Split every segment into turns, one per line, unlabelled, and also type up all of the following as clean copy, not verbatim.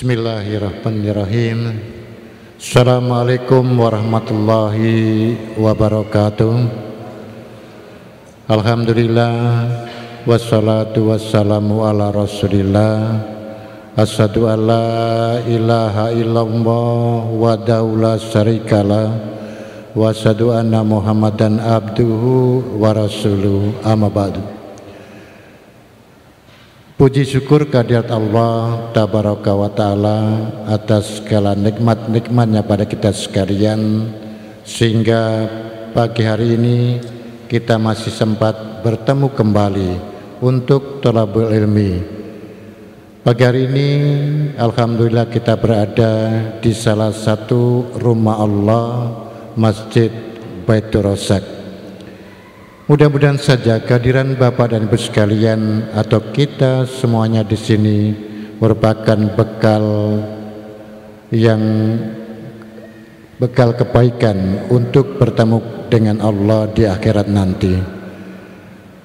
Bismillahirrahmanirrahim. Assalamualaikum warahmatullahi wabarakatuh. Alhamdulillah, wassalatu wassalamu ala rasulillah. Asyhadu an la ilaha illallah wahdahu la syarikalah, wa asyhadu anna muhammadan abduhu wa rasuluhu, amma ba'du. Puji syukur kehadirat Allah Tabaraka wa Ta'ala atas segala nikmat-nikmatnya pada kita sekalian, sehingga pagi hari ini kita masih sempat bertemu kembali untuk thalabul ilmi. Pagi hari ini alhamdulillah kita berada di salah satu rumah Allah, Masjid Baitur Razak. Mudah-mudahan saja kehadiran Bapak dan Ibu sekalian atau kita semuanya di sini merupakan bekal kebaikan untuk bertemu dengan Allah di akhirat nanti.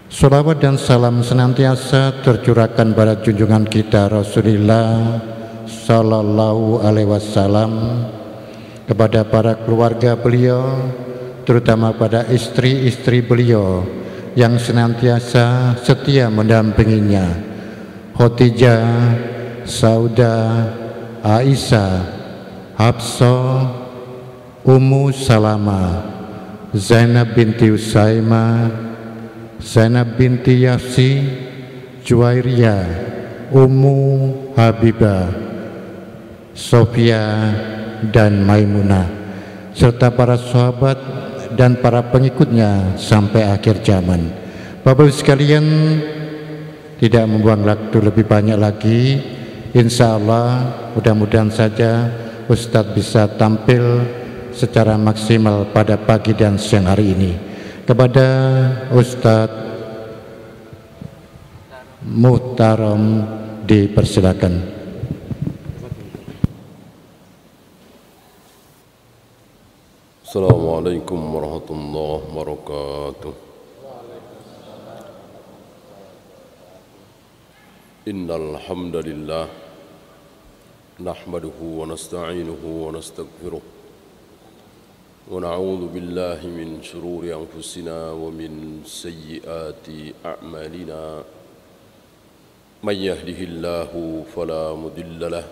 Shalawat dan salam senantiasa tercurahkan pada junjungan kita Rasulullah Sallallahu Alaihi Wasallam, kepada para keluarga beliau, terutama pada istri-istri beliau yang senantiasa setia mendampinginya, Khadijah, Saudah, Aisyah, Hafsah, Ummu Salamah, Zainab binti Usaimah, Zainab binti Yasi, Juwairiyah, Ummu Habibah, Sofia, dan Maimunah, serta para sahabat dan para pengikutnya sampai akhir zaman. Bapak Ibu sekalian, tidak membuang waktu lebih banyak lagi, insya Allah mudah-mudahan saja Ustadz bisa tampil secara maksimal pada pagi dan siang hari ini. Kepada Ustadz Muhtaram dipersilakan.
Assalamualaikum warahmatullahi wabarakatuh. Innal hamdalillah nahmaduhu wa nasta'inuhu wa nastaghfiruh wa na'udzu billahi min shururi anfusina wa min sayyiati a'malina. May yahdihillahu fala mudilla lahu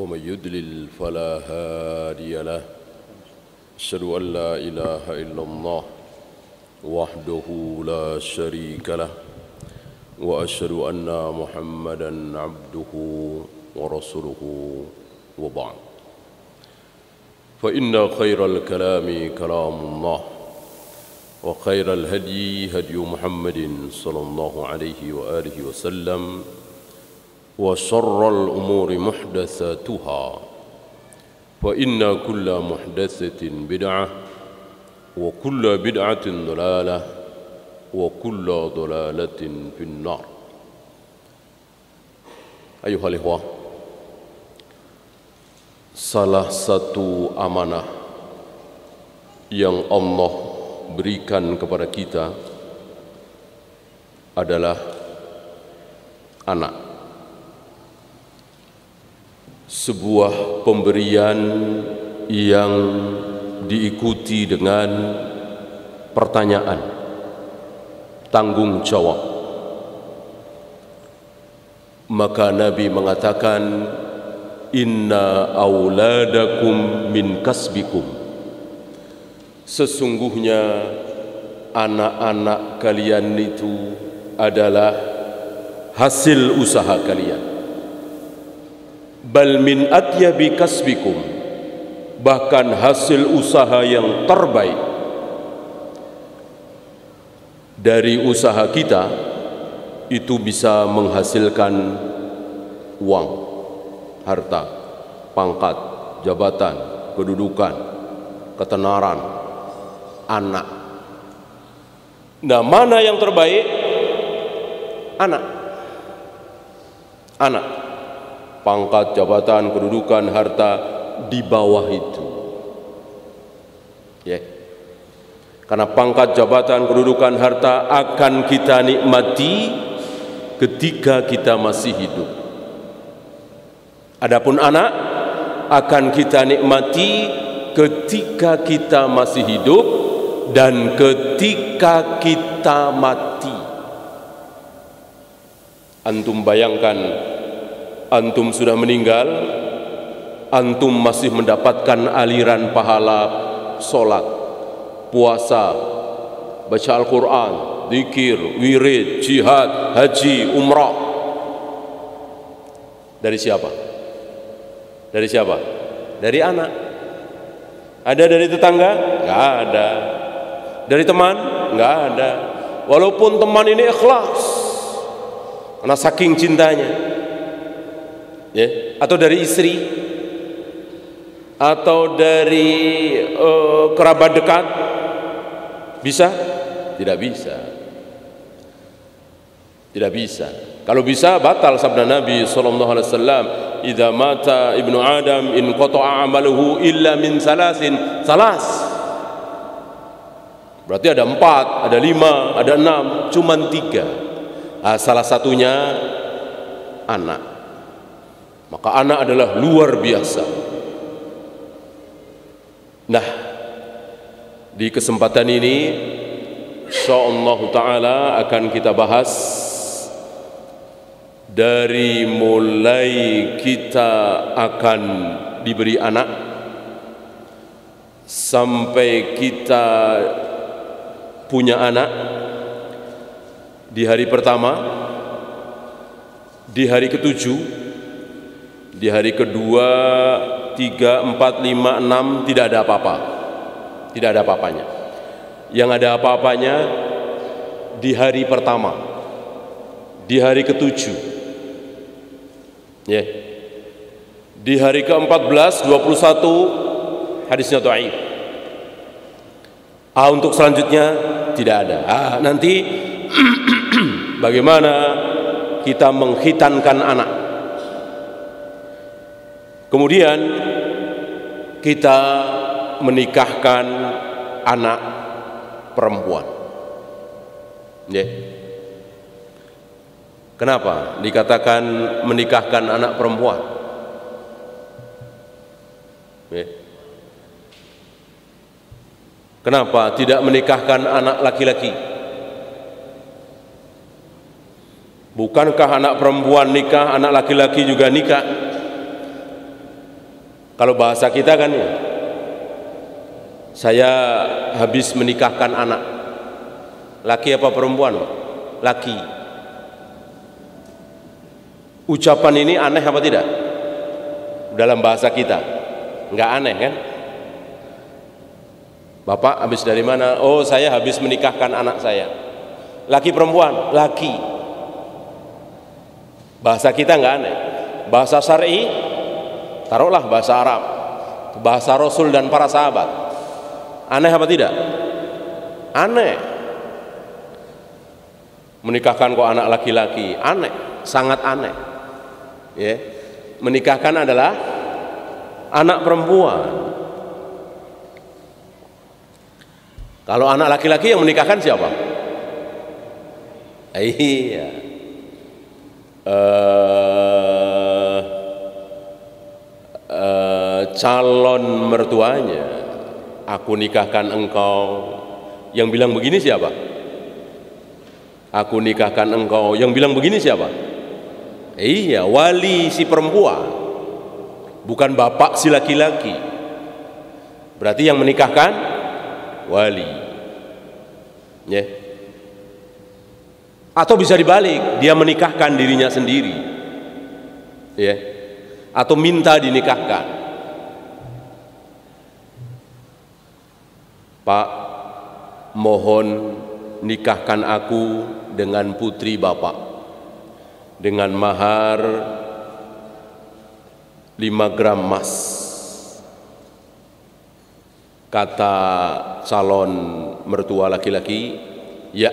wa may yudlil fala hadiya lahu. Asyhadu an la ilaha illallah wahdahu la syarika lah, wa asyhadu anna Muhammadan abduhu wa rasuluhu, wa ba'd. Fa inna khairal kalami kalamullah wa khairal hadyi hadyu Muhammadin sallallahu alaihi wa alihi wasallam, wa syarral umuri muhdatsatuha. وإن كل محدثة بدعة وكل بدعة ضلالة وكل ضلالة في النار. أيها الإخوة, salah satu amanah yang Allah berikan kepada kita adalah anak. Sebuah pemberian yang diikuti dengan pertanyaan, tanggung jawab. Maka Nabi mengatakan, inna auladakum min kasbikum. Sesungguhnya anak-anak kalian itu adalah hasil usaha kalian. Bal min atyabi kasbikum, bahkan hasil usaha yang terbaik dari usaha kita itu bisa menghasilkan uang, harta, pangkat, jabatan, kedudukan, ketenaran, anak. Nah, mana yang terbaik? Anak. Anak. Pangkat, jabatan, kedudukan, harta di bawah itu. Ya. Karena pangkat, jabatan, kedudukan, harta akan kita nikmati ketika kita masih hidup. Adapun anak akan kita nikmati ketika kita masih hidup dan ketika kita mati. Antum bayangkan, antum sudah meninggal, antum masih mendapatkan aliran pahala sholat, puasa, baca Al-Quran, zikir, wirid, jihad, haji, umrah. Dari siapa? Dari siapa? Dari anak. Ada dari tetangga? Enggak ada. Dari teman? Enggak ada. Walaupun teman ini ikhlas karena saking cintanya, ya. Atau dari istri, atau dari kerabat dekat, bisa? Tidak bisa. Tidak bisa. Kalau bisa batal sabda Nabi sallallahu alaihi wasallam, "Idza mata ibnu Adam in qata'a 'amaluhu illa min salasin." Salas. Berarti ada 4, ada 5, ada 6, cuman 3. Salah satunya anak. Maka anak adalah luar biasa. Nah, di kesempatan ini insyaallah taala akan kita bahas dari mulai kita akan diberi anak sampai kita punya anak, di hari pertama, di hari ke-7, di hari kedua, 3, 4, 5, 6 tidak ada apa-apa. Tidak ada apa-apanya. Yang ada apa-apanya di hari pertama, di hari ke-7. Ya. Di hari ke-14, 21 hadisnya dhaif. Untuk selanjutnya tidak ada. Nanti bagaimana kita mengkhitankan anak. Kemudian kita menikahkan anak perempuan. Ya. Kenapa dikatakan menikahkan anak perempuan? Ya. Kenapa tidak menikahkan anak laki-laki? Bukankah anak perempuan nikah, anak laki-laki juga nikah? Kalau bahasa kita kan ya, saya habis menikahkan anak. Laki apa perempuan, Pak? Laki. Ucapan ini aneh apa tidak? Dalam bahasa kita enggak aneh kan? Bapak habis dari mana? Oh, saya habis menikahkan anak saya. Laki perempuan? Laki. Bahasa kita enggak aneh. Bahasa syar'i, taruhlah bahasa Arab, bahasa Rasul dan para sahabat. Aneh apa tidak? Aneh. Menikahkan kok anak laki-laki? Aneh, sangat aneh. Ya. Menikahkan adalah anak perempuan. Kalau anak laki-laki yang menikahkan siapa? Iya. Calon mertuanya. Aku nikahkan engkau. Yang bilang begini siapa? Aku nikahkan engkau. Yang bilang begini siapa? Iya, wali si perempuan. Bukan bapak si laki-laki. Berarti yang menikahkan wali, ya. Atau bisa dibalik, dia menikahkan dirinya sendiri, ya. Atau minta dinikahkan. Pak, mohon nikahkan aku dengan putri bapak dengan mahar 5 gram emas. Kata calon mertua laki-laki, ya.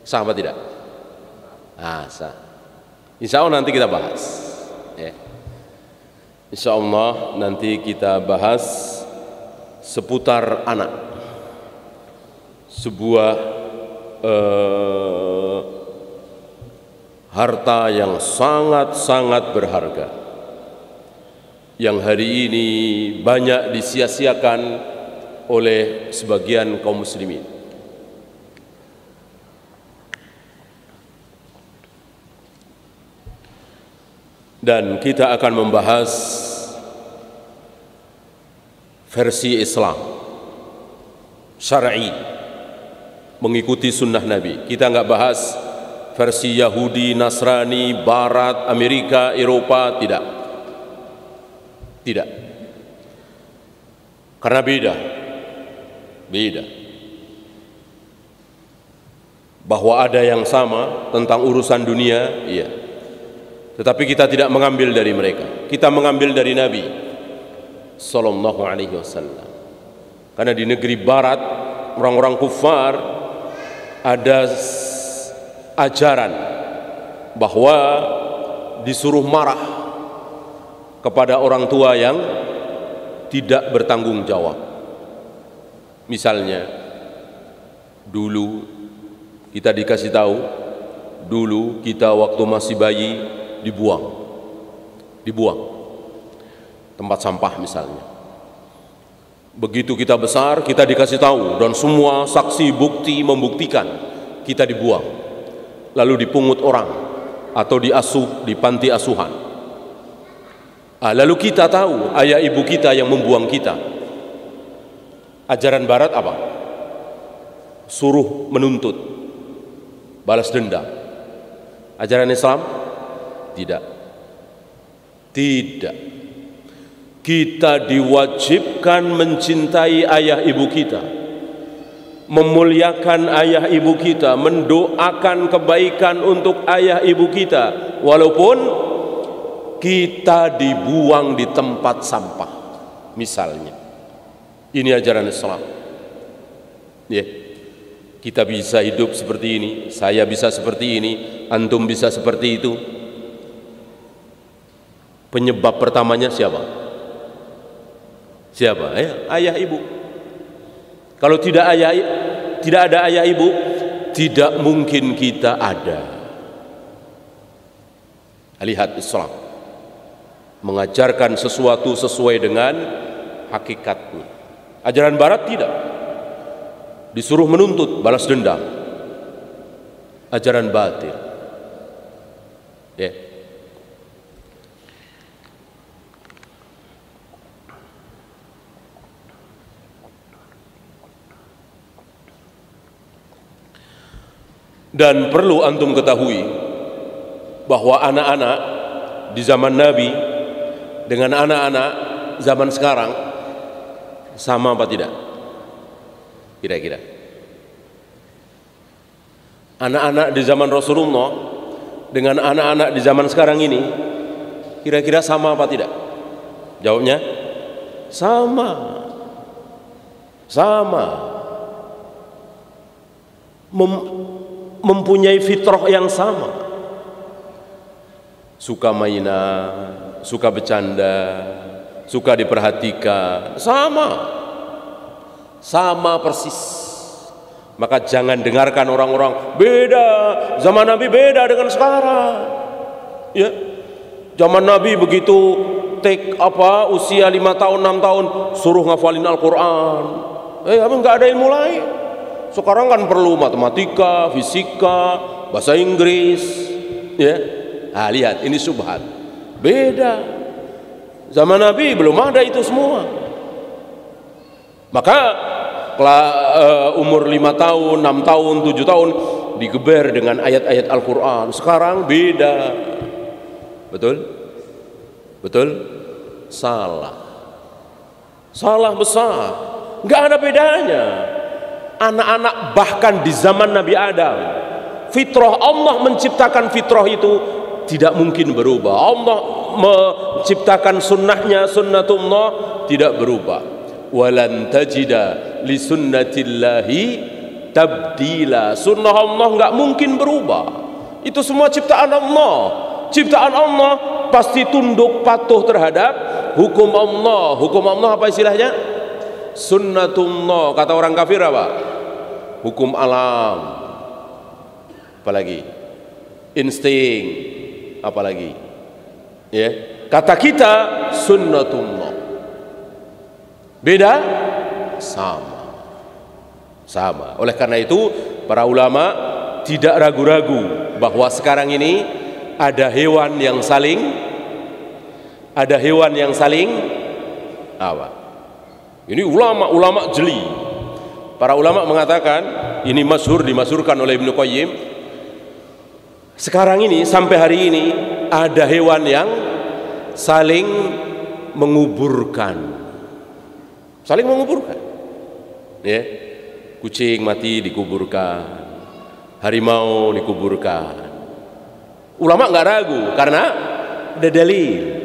Sah apa tidak? Sah. Insya Allah nanti kita bahas, ya. Insya Allah nanti kita bahas seputar anak. Sebuah harta yang sangat-sangat berharga. yang hari ini banyak disia-siakan oleh sebagian kaum muslimin. Dan kita akan membahas versi Islam syar'i, mengikuti sunnah Nabi. Kita nggak bahas versi Yahudi, Nasrani, Barat, Amerika, Eropa, tidak. Tidak. Karena beda. Bahwa ada yang sama tentang urusan dunia, iya. Tetapi kita tidak mengambil dari mereka. Kita mengambil dari Nabi sallallahu alaihi wasallam. Karena di negeri barat, orang-orang kufar ada ajaran bahwa disuruh marah kepada orang tua yang tidak bertanggung jawab. Misalnya, dulu kita dikasih tahu, dulu kita waktu masih bayi dibuang tempat sampah misalnya. Begitu kita besar, kita dikasih tahu dan semua saksi bukti membuktikan kita dibuang, lalu dipungut orang atau diasuh di panti asuhan. Lalu kita tahu ayah ibu kita yang membuang kita. Ajaran barat apa? Suruh menuntut, balas dendam. Ajaran Islam tidak. Kita diwajibkan mencintai ayah ibu kita, memuliakan ayah ibu kita, mendoakan kebaikan untuk ayah ibu kita, walaupun kita dibuang di tempat sampah misalnya. Ini ajaran Islam. Kita bisa hidup seperti ini, saya bisa seperti ini, antum bisa seperti itu. Penyebab pertamanya siapa? Ayah ibu. Kalau tidak ada ayah ibu, tidak mungkin kita ada. Lihat Islam mengajarkan sesuatu sesuai dengan hakikatnya. Ajaran barat tidak. Disuruh menuntut, balas dendam. Ajaran batil. Dan perlu antum ketahui bahwa anak-anak di zaman Nabi dengan anak-anak zaman sekarang sama apa tidak? Kira-kira anak-anak di zaman Rasulullah dengan anak-anak di zaman sekarang ini kira-kira sama apa tidak? Jawabnya sama. Mempunyai fitrah yang sama, suka mainan, suka bercanda, suka diperhatikan, sama persis. Maka jangan dengarkan orang-orang beda, zaman Nabi beda dengan sekarang. Ya, zaman Nabi begitu usia 5 tahun 6 tahun suruh ngafalin Al-Quran. Enggak ada ilmu lain. Sekarang kan perlu matematika, fisika, bahasa Inggris, ya. Lihat, ini subhat. Beda. Zaman Nabi belum ada itu semua. Maka umur 5 tahun, 6 tahun, 7 tahun digeber dengan ayat-ayat Al-Quran. Sekarang beda. Betul? Salah besar. Nggak ada bedanya. Anak-anak bahkan di zaman Nabi Adam, fitrah Allah menciptakan fitrah itu tidak mungkin berubah. Allah menciptakan sunnahnya, sunnatullah tidak berubah. Walan tajida li sunnatillahi tabdila. Sunnah Allah nggak mungkin berubah. Itu semua ciptaan Allah. Ciptaan Allah pasti tunduk patuh terhadap hukum Allah. Hukum Allah apa istilahnya? Sunnatullah. Kata orang kafir apa? Hukum alam. Apalagi? Insting. Apalagi? Ya. Kata kita sunnatullah. Beda? Sama. Oleh karena itu para ulama tidak ragu-ragu bahwa sekarang ini ada hewan yang saling apa? Ini ulama jeli. Para ulama mengatakan, ini dimasyhurkan oleh Ibnu Qayyim, sekarang ini sampai hari ini ada hewan yang saling menguburkan. Ya. Kucing mati dikuburkan, harimau dikuburkan. Ulama nggak ragu karena ada dalil.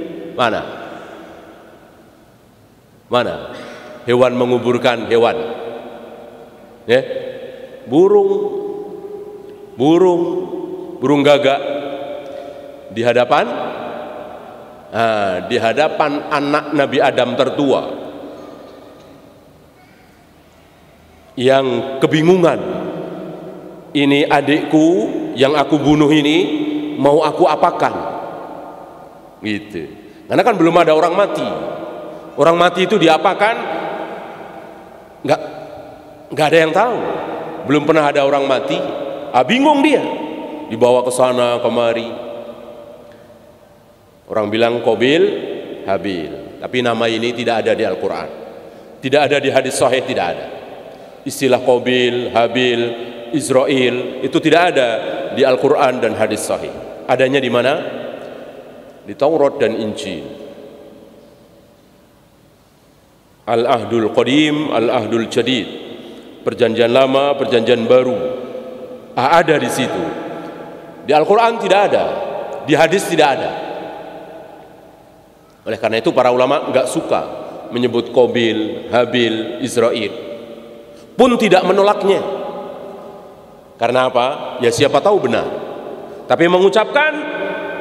Mana hewan menguburkan hewan? Ya, burung gagak di hadapan anak Nabi Adam tertua yang kebingungan, ini adikku yang aku bunuh ini mau aku apakan, gitu. Karena kan belum ada orang mati. Orang mati itu diapakan? Nggak ada yang tahu. Belum pernah ada orang mati. Bingung dia. Dibawa ke sana kemari. Orang bilang Qabil, Habil. Tapi nama ini tidak ada di Al-Quran. Tidak ada di hadis sahih, tidak ada. Istilah Qabil, Habil, Israel itu tidak ada di Al-Quran dan hadis sahih. Adanya di mana? Di Taurat dan Injil. Al-Ahdul Qadim, Al-Ahdul Jadid, perjanjian lama, perjanjian baru, ada di situ. Di Al-Quran tidak ada, di hadis tidak ada. Oleh karena itu para ulama nggak suka menyebut Qabil, Habil, Israel, pun tidak menolaknya. Karena apa? Ya siapa tahu benar. Tapi mengucapkan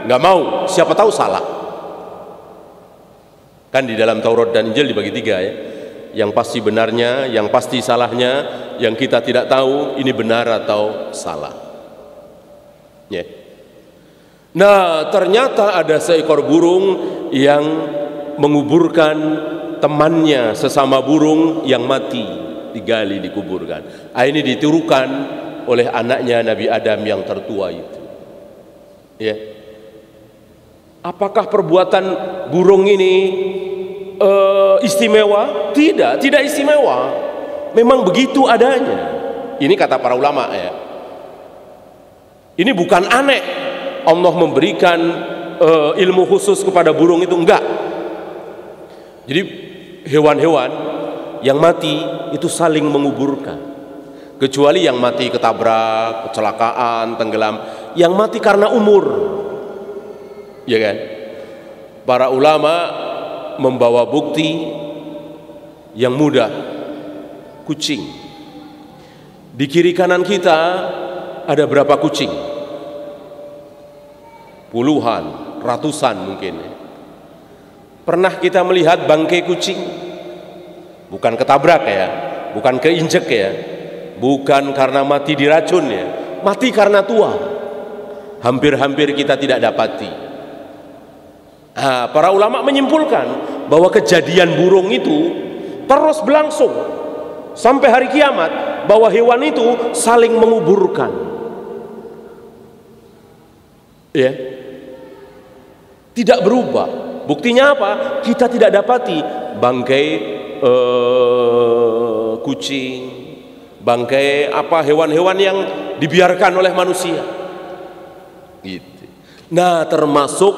nggak mau, siapa tahu salah. Kan di dalam Taurat dan Injil dibagi 3 ya. Yang pasti benarnya, yang pasti salahnya, yang kita tidak tahu ini benar atau salah. Ya. Nah, ternyata ada seekor burung yang menguburkan temannya sesama burung yang mati, digali, dikuburkan. Ini ditirukan oleh anaknya Nabi Adam yang tertua itu. Ya. Apakah perbuatan burung ini istimewa? Tidak istimewa. Memang begitu adanya. Ini kata para ulama ya. Ini bukan aneh Allah memberikan ilmu khusus kepada burung itu, enggak. Jadi hewan-hewan yang mati itu saling menguburkan. Kecuali yang mati ketabrak, kecelakaan, tenggelam, yang mati karena umur. Ya kan? Para ulama membawa bukti yang mudah. Kucing. Di kiri kanan kita ada berapa kucing? Puluhan, ratusan mungkin. Pernah kita melihat bangkai kucing? Bukan ketabrak ya, bukan keinjek ya, bukan karena mati diracun ya, mati karena tua. Hampir-hampir kita tidak dapati. Para ulama menyimpulkan bahwa kejadian burung itu terus berlangsung sampai hari kiamat, bahwa hewan itu saling menguburkan. Ya. Tidak berubah. Buktinya apa? Kita tidak dapati bangkai kucing, bangkai hewan-hewan yang dibiarkan oleh manusia. Gitu. Nah, termasuk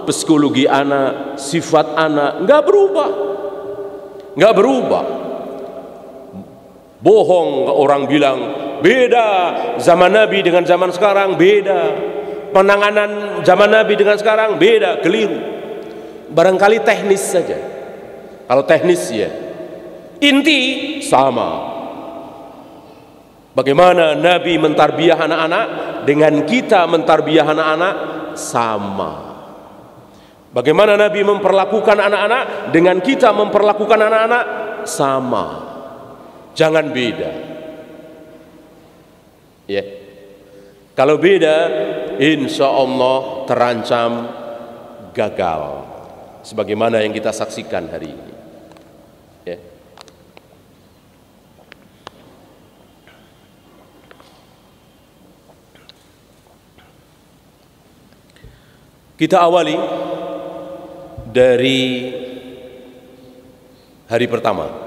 psikologi anak, sifat anak nggak berubah. Bohong orang bilang beda zaman Nabi dengan zaman sekarang, beda penanganan zaman Nabi dengan sekarang, beda, keliru. Barangkali teknis saja. Kalau teknis ya, inti sama. Bagaimana Nabi mentarbiyah anak-anak dengan kita mentarbiyah anak-anak sama. Bagaimana Nabi memperlakukan anak-anak dengan kita memperlakukan anak-anak sama. Jangan beda. Ya. Kalau beda, insya Allah terancam gagal. sebagaimana yang kita saksikan hari ini. Ya. Kita awali dari hari pertama.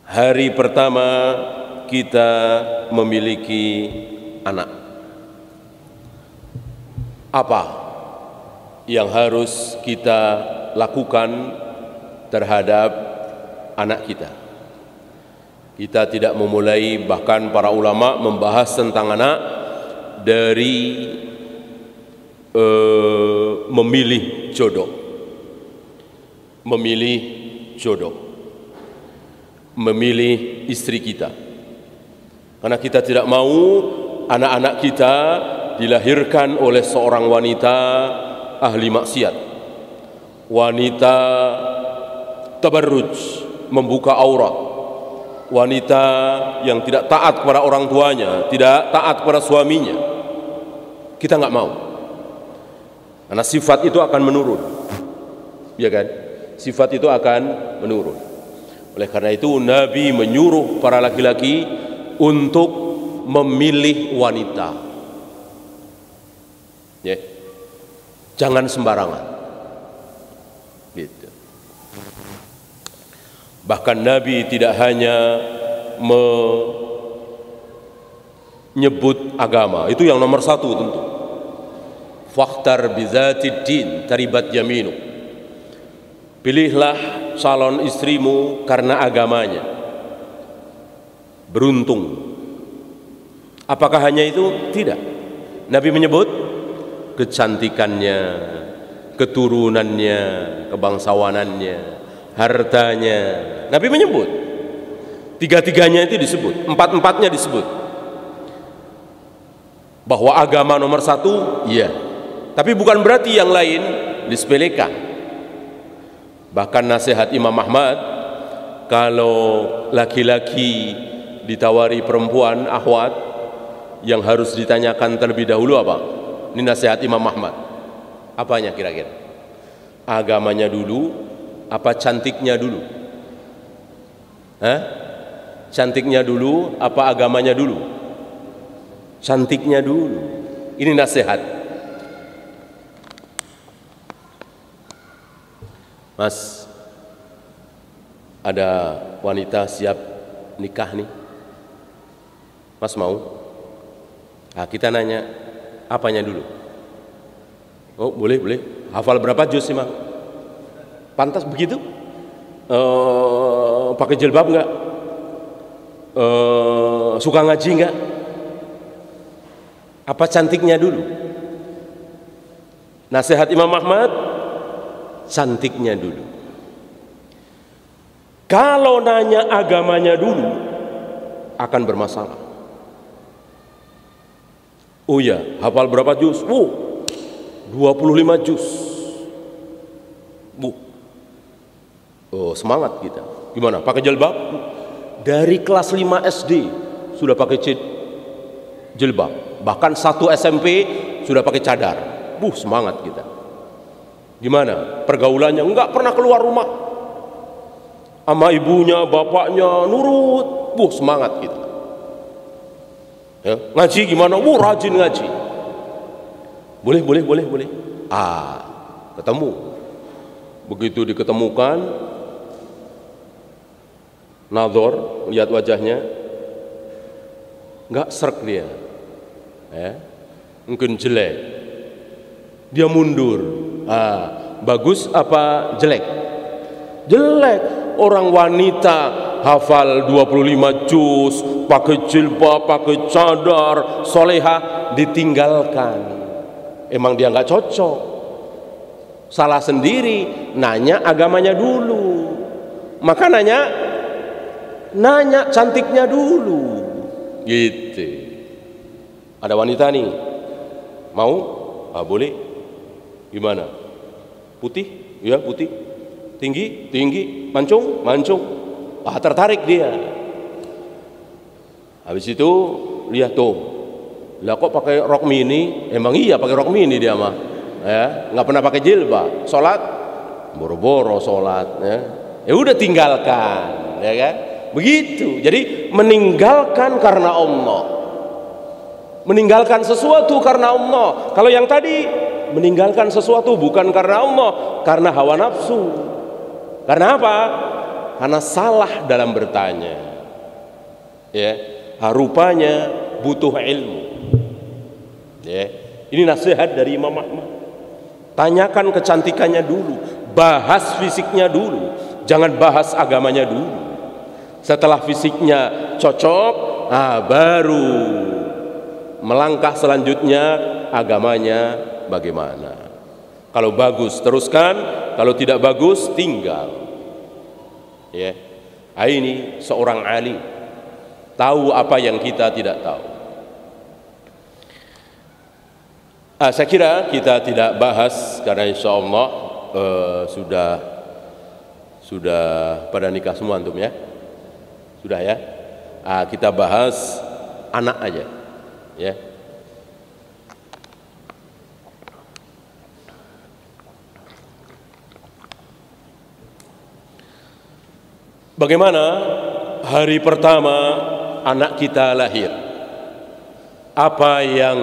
Hari pertama kita memiliki anak. Apa yang harus kita lakukan terhadap anak kita? Kita tidak memulai, bahkan para ulama membahas tentang anak dari memilih jodoh, memilih istri kita, karena kita tidak mau anak-anak kita dilahirkan oleh seorang wanita ahli maksiat, wanita tabarruj, membuka aurat, wanita yang tidak taat kepada orang tuanya, tidak taat kepada suaminya. Kita nggak mau, karena sifat itu akan menurun, ya kan? Sifat itu akan menurun. Oleh karena itu Nabi menyuruh para laki-laki untuk memilih wanita. Ya. Jangan sembarangan. Gitu. Bahkan Nabi tidak hanya menyebut agama, itu yang nomor satu tentu. Fakhtar bizatid din taribat yaminu. Pilihlah calon istrimu karena agamanya. Beruntung. Apakah hanya itu? Tidak. Nabi menyebut kecantikannya, keturunannya, kebangsawanannya, hartanya. Nabi menyebut. Tiga-tiganya itu disebut, empat-empatnya disebut. Bahwa agama nomor satu, iya. Tapi bukan berarti yang lain disepelekan. Bahkan nasihat Imam Ahmad, kalau laki-laki ditawari perempuan akhwat, yang harus ditanyakan terlebih dahulu apa? Ini nasihat Imam Ahmad. Apanya kira-kira? Agamanya dulu, apa cantiknya dulu? Hah? Cantiknya dulu, apa agamanya dulu? Cantiknya dulu. Ini nasihat. Mas, ada wanita siap nikah nih. Mas mau? Nah, kita nanya, apanya dulu? Oh, boleh. Hafal berapa juz sih, Mang? Pantas begitu? Pakai jilbab enggak? Suka ngaji enggak? Apa cantiknya dulu? Nasihat Imam Ahmad, cantiknya dulu. Kalau nanya agamanya dulu, akan bermasalah. Oh ya, hafal berapa juz? 25 juz. Oh, semangat kita. Gimana? Pakai jilbab? Dari kelas 5 SD sudah pakai jilbab. Bahkan 1 SMP sudah pakai cadar. Semangat kita. Gimana? Pergaulannya enggak pernah keluar rumah. Sama ibunya, bapaknya nurut. Semangat kita. Ya, ngaji gimana? Rajin ngaji. Boleh. Ketemu. Begitu diketemukan, nazar, lihat wajahnya, enggak serk dia. Mungkin jelek. Dia mundur. Bagus apa jelek? Jelek. Orang wanita hafal 25 juz, pakai jilbab, pakai cadar, solehah, ditinggalkan. Emang dia nggak cocok. Salah sendiri, nanya agamanya dulu. Maka nanya cantiknya dulu. Gitu. Ada wanita nih, mau? Boleh. Gimana? Putih? Ya putih. Tinggi, mancung. Tertarik dia. Habis itu lihat tuh, Lah kok pakai rok mini? Emang iya pakai rok mini dia mah. Ya, nggak pernah pakai jilbab. Salat boro-boro salat, ya. Ya udah tinggalkan, ya kan? Begitu. Jadi meninggalkan karena Allah. Meninggalkan sesuatu karena Allah. Kalau yang tadi meninggalkan sesuatu bukan karena Allah, karena hawa nafsu. Karena apa? Karena salah dalam bertanya. Ya, rupanya butuh ilmu. Ya, ini nasihat dari Imam Ahmad. Tanyakan kecantikannya dulu, bahas fisiknya dulu, jangan bahas agamanya dulu. Setelah fisiknya cocok, baru melangkah selanjutnya agamanya bagaimana. Kalau bagus teruskan, kalau tidak bagus tinggal. Ya, ini seorang alim tahu apa yang kita tidak tahu. Saya kira kita tidak bahas karena insya Allah sudah pada nikah semua antum ya, sudah ya. Kita bahas anak aja, ya. Bagaimana hari pertama anak kita lahir? Apa yang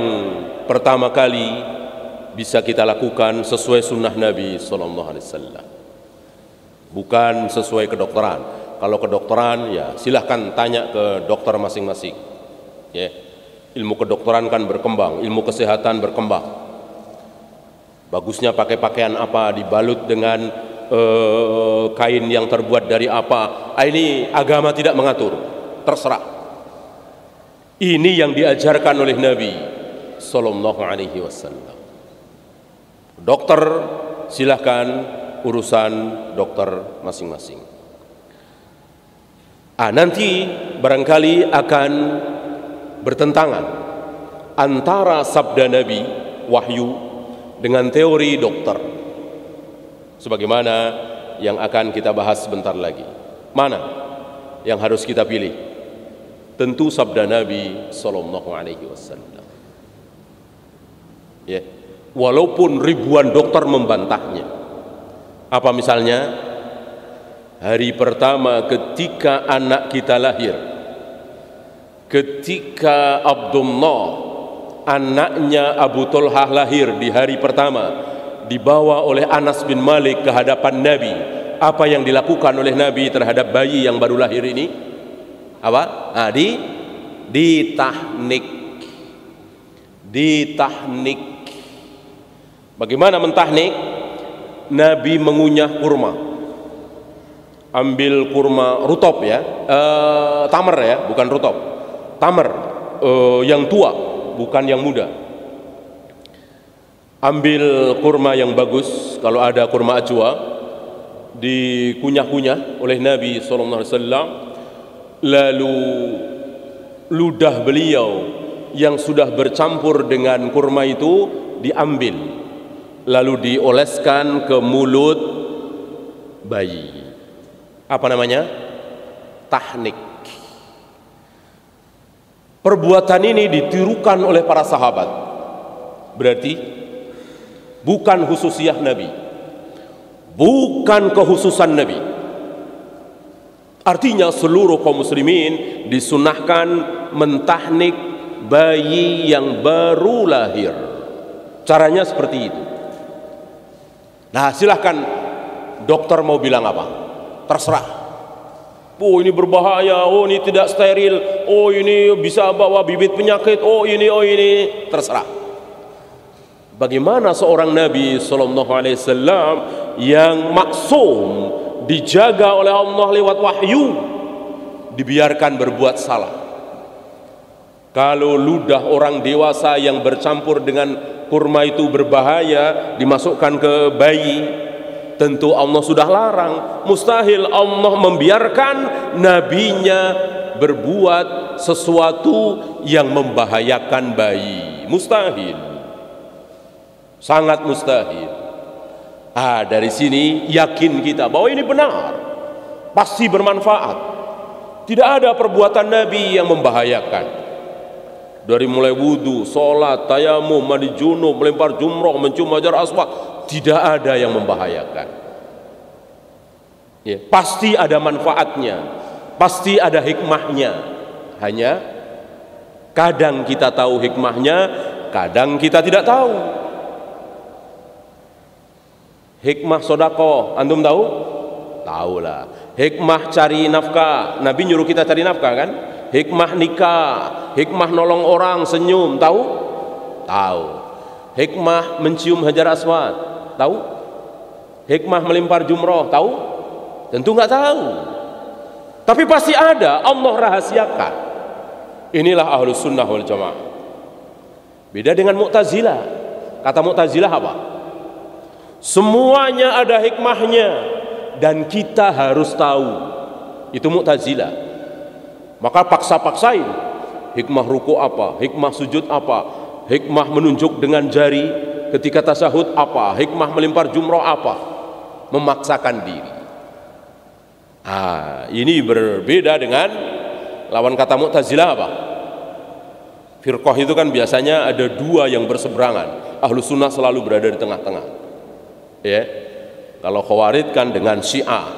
pertama kali bisa kita lakukan sesuai sunnah Nabi Sallallahu Alaihi Wasallam? Bukan sesuai kedokteran. Kalau kedokteran ya silahkan tanya ke dokter masing-masing. Ya, ilmu kedokteran kan berkembang, ilmu kesehatan berkembang. Bagusnya pakai pakaian apa, dibalut dengan kain yang terbuat dari apa? Ini agama tidak mengatur, terserah. Ini yang diajarkan oleh Nabi Sallallahu Alaihi Wasallam. Dokter silahkan urusan dokter masing-masing. Nanti barangkali akan bertentangan antara sabda Nabi wahyu dengan teori dokter, sebagaimana yang akan kita bahas sebentar lagi. Mana yang harus kita pilih? Tentu sabda Nabi Sallallahu Alaihi Wasallam. Ya, walaupun ribuan dokter membantahnya. Apa misalnya? Hari pertama ketika anak kita lahir, ketika Abdullah anaknya Abu Talhah lahir di hari pertama, dibawa oleh Anas bin Malik ke hadapan Nabi. Apa yang dilakukan oleh Nabi terhadap bayi yang baru lahir ini? Apa? Ditahnik. Bagaimana mentahnik? Nabi mengunyah kurma. Ambil kurma rutop ya, tamer ya, bukan rutop. Tamer yang tua, bukan yang muda. Ambil kurma yang bagus, kalau ada kurma ajwa, dikunyah-kunyah oleh Nabi SAW. Lalu ludah beliau yang sudah bercampur dengan kurma itu diambil, lalu dioleskan ke mulut bayi. Apa namanya? Tahnik. Perbuatan ini ditirukan oleh para sahabat. Berarti bukan khususiyah Nabi, bukan kekhususan Nabi. Artinya seluruh kaum muslimin disunahkan mentahnik bayi yang baru lahir. Caranya seperti itu. Nah, silahkan dokter mau bilang apa, terserah. Oh ini berbahaya, oh ini tidak steril, oh ini bisa bawa bibit penyakit, oh ini, terserah. Bagaimana seorang Nabi Sallallahu Alaihi Wasallam yang maksum, dijaga oleh Allah lewat wahyu, dibiarkan berbuat salah? Kalau ludah orang dewasa yang bercampur dengan kurma itu berbahaya, dimasukkan ke bayi, tentu Allah sudah larang. Mustahil Allah membiarkan nabinya berbuat sesuatu yang membahayakan bayi. Mustahil, sangat mustahil. Dari sini yakin kita bahwa ini benar, pasti bermanfaat. Tidak ada perbuatan Nabi yang membahayakan. Dari mulai wudu, sholat, tayamum, mandi junub, melempar jumroh, mencium hajar aswad, tidak ada yang membahayakan. Ya, pasti ada manfaatnya, pasti ada hikmahnya. Hanya kadang kita tahu hikmahnya, kadang kita tidak tahu. Hikmah sedekah, antum tahu? Tahu lah. Hikmah cari nafkah, Nabi nyuruh kita cari nafkah kan? Hikmah nikah, hikmah nolong orang, senyum, tahu? Tahu. Hikmah mencium hajar aswad, tahu? Hikmah melempar jumroh, tahu? Tentu nggak tahu. Tapi pasti ada, Allah rahasiakan. Inilah ahlus sunnah wal jamaah. Beda dengan Mu'tazilah. Kata Mu'tazilah apa? Semuanya ada hikmahnya dan kita harus tahu. Itu Mu'tazilah. Maka paksa-paksain hikmah ruku apa, hikmah sujud apa, hikmah menunjuk dengan jari ketika tasyahud apa, hikmah melempar jumroh apa, memaksakan diri. Ini berbeda dengan lawan kata Mu'tazilah apa? Firqah itu kan biasanya ada dua yang berseberangan. Ahlus sunnah selalu berada di tengah-tengah. Ya, kalau Khawarij kan dengan Syiah,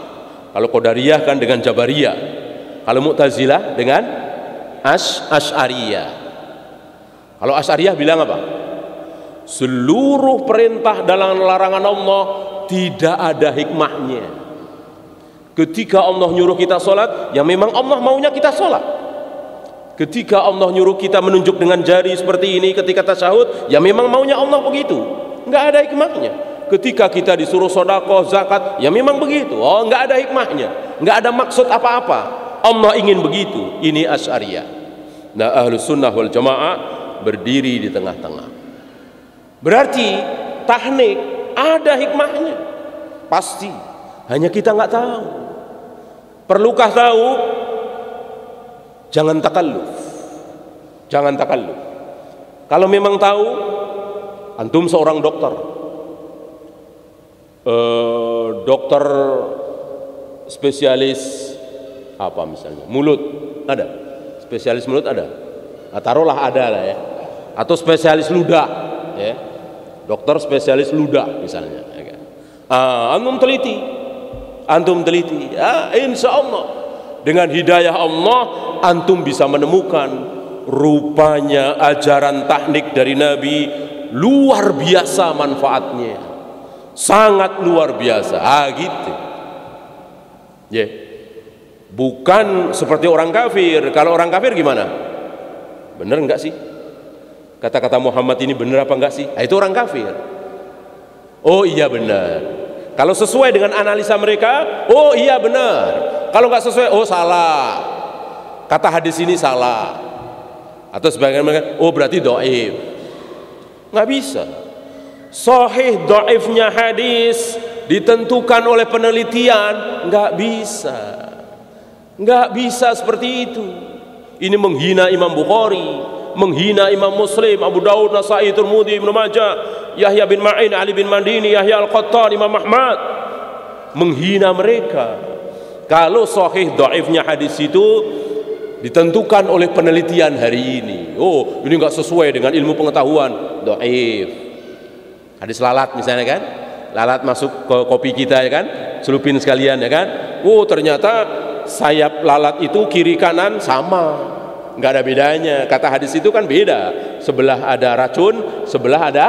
kalau Qadariyah kan dengan Jabariyah. Kalau Mu'tazilah dengan Asy'ariyah. Kalau Asy'ariyah bilang apa? Seluruh perintah dalam larangan Allah tidak ada hikmahnya. Ketika Allah nyuruh kita sholat, ya memang Allah maunya kita sholat. Ketika Allah nyuruh kita menunjuk dengan jari seperti ini ketika tasyahud, ya memang maunya Allah begitu. Enggak ada hikmahnya. Ketika kita disuruh sedekah, zakat, ya memang begitu. Oh, enggak ada hikmahnya. Enggak ada maksud apa-apa. Allah ingin begitu. Ini Asy'ariyah. Nah, ahlus sunnah wal jamaah berdiri di tengah-tengah. Berarti tahnik ada hikmahnya, pasti. Hanya kita nggak tahu. Perlukah tahu? Jangan takalluf. Jangan takalluf. Kalau memang tahu, antum seorang dokter, dokter spesialis apa misalnya, mulut ada, spesialis mulut ada, taruhlah ada lah ya, atau spesialis ludah ya, dokter spesialis ludah misalnya ya kan? Antum teliti ya, insya Allah dengan hidayah Allah antum bisa menemukan rupanya ajaran tahnik dari Nabi luar biasa manfaatnya, sangat luar biasa. Gitu ya. Bukan seperti orang kafir. Kalau orang kafir gimana? Bener enggak sih? Kata-kata Muhammad ini bener apa enggak sih? Itu orang kafir. Oh iya benar. Kalau sesuai dengan analisa mereka, oh iya benar. Kalau enggak sesuai, oh salah. Kata hadis ini salah. Atau sebagian mereka, oh berarti dhaif. Enggak bisa. Sahih dhaifnya hadis ditentukan oleh penelitian, enggak bisa. Enggak bisa seperti itu. Ini menghina Imam Bukhari, menghina Imam Muslim, Abu Daud, Nasai, Tirmidzi, Ibnu Majah, Yahya bin Ma'in, Ali bin Madini, Yahya Al-Qattan, Imam Ahmad. Menghina mereka. Kalau sahih dhaifnya hadis itu ditentukan oleh penelitian hari ini. Oh, ini enggak sesuai dengan ilmu pengetahuan, dhaif. Hadis lalat misalnya kan? Lalat masuk ke kopi kita ya kan? Celupin sekalian ya kan? Oh, ternyata sayap lalat itu kiri kanan sama, nggak ada bedanya. Kata hadis itu kan beda, sebelah ada racun, sebelah ada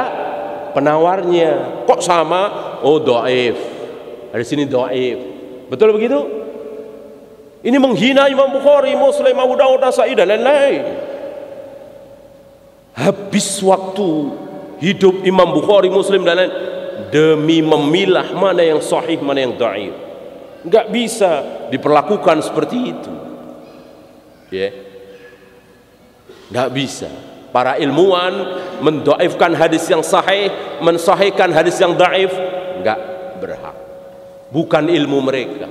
penawarnya. Kok sama? Oh dhaif, hadis ini dhaif. Betul begitu? Ini menghina Imam Bukhari, Muslim, Abu Daud, Nasai dan lain-lain. Habis waktu hidup Imam Bukhari, Muslim dan lain demi memilah mana yang sahih, mana yang dhaif. Enggak bisa diperlakukan seperti itu. Ya. Enggak bisa. Para ilmuwan mendhaifkan hadis yang sahih, mensahihkan hadis yang dhaif, enggak berhak. Bukan ilmu mereka.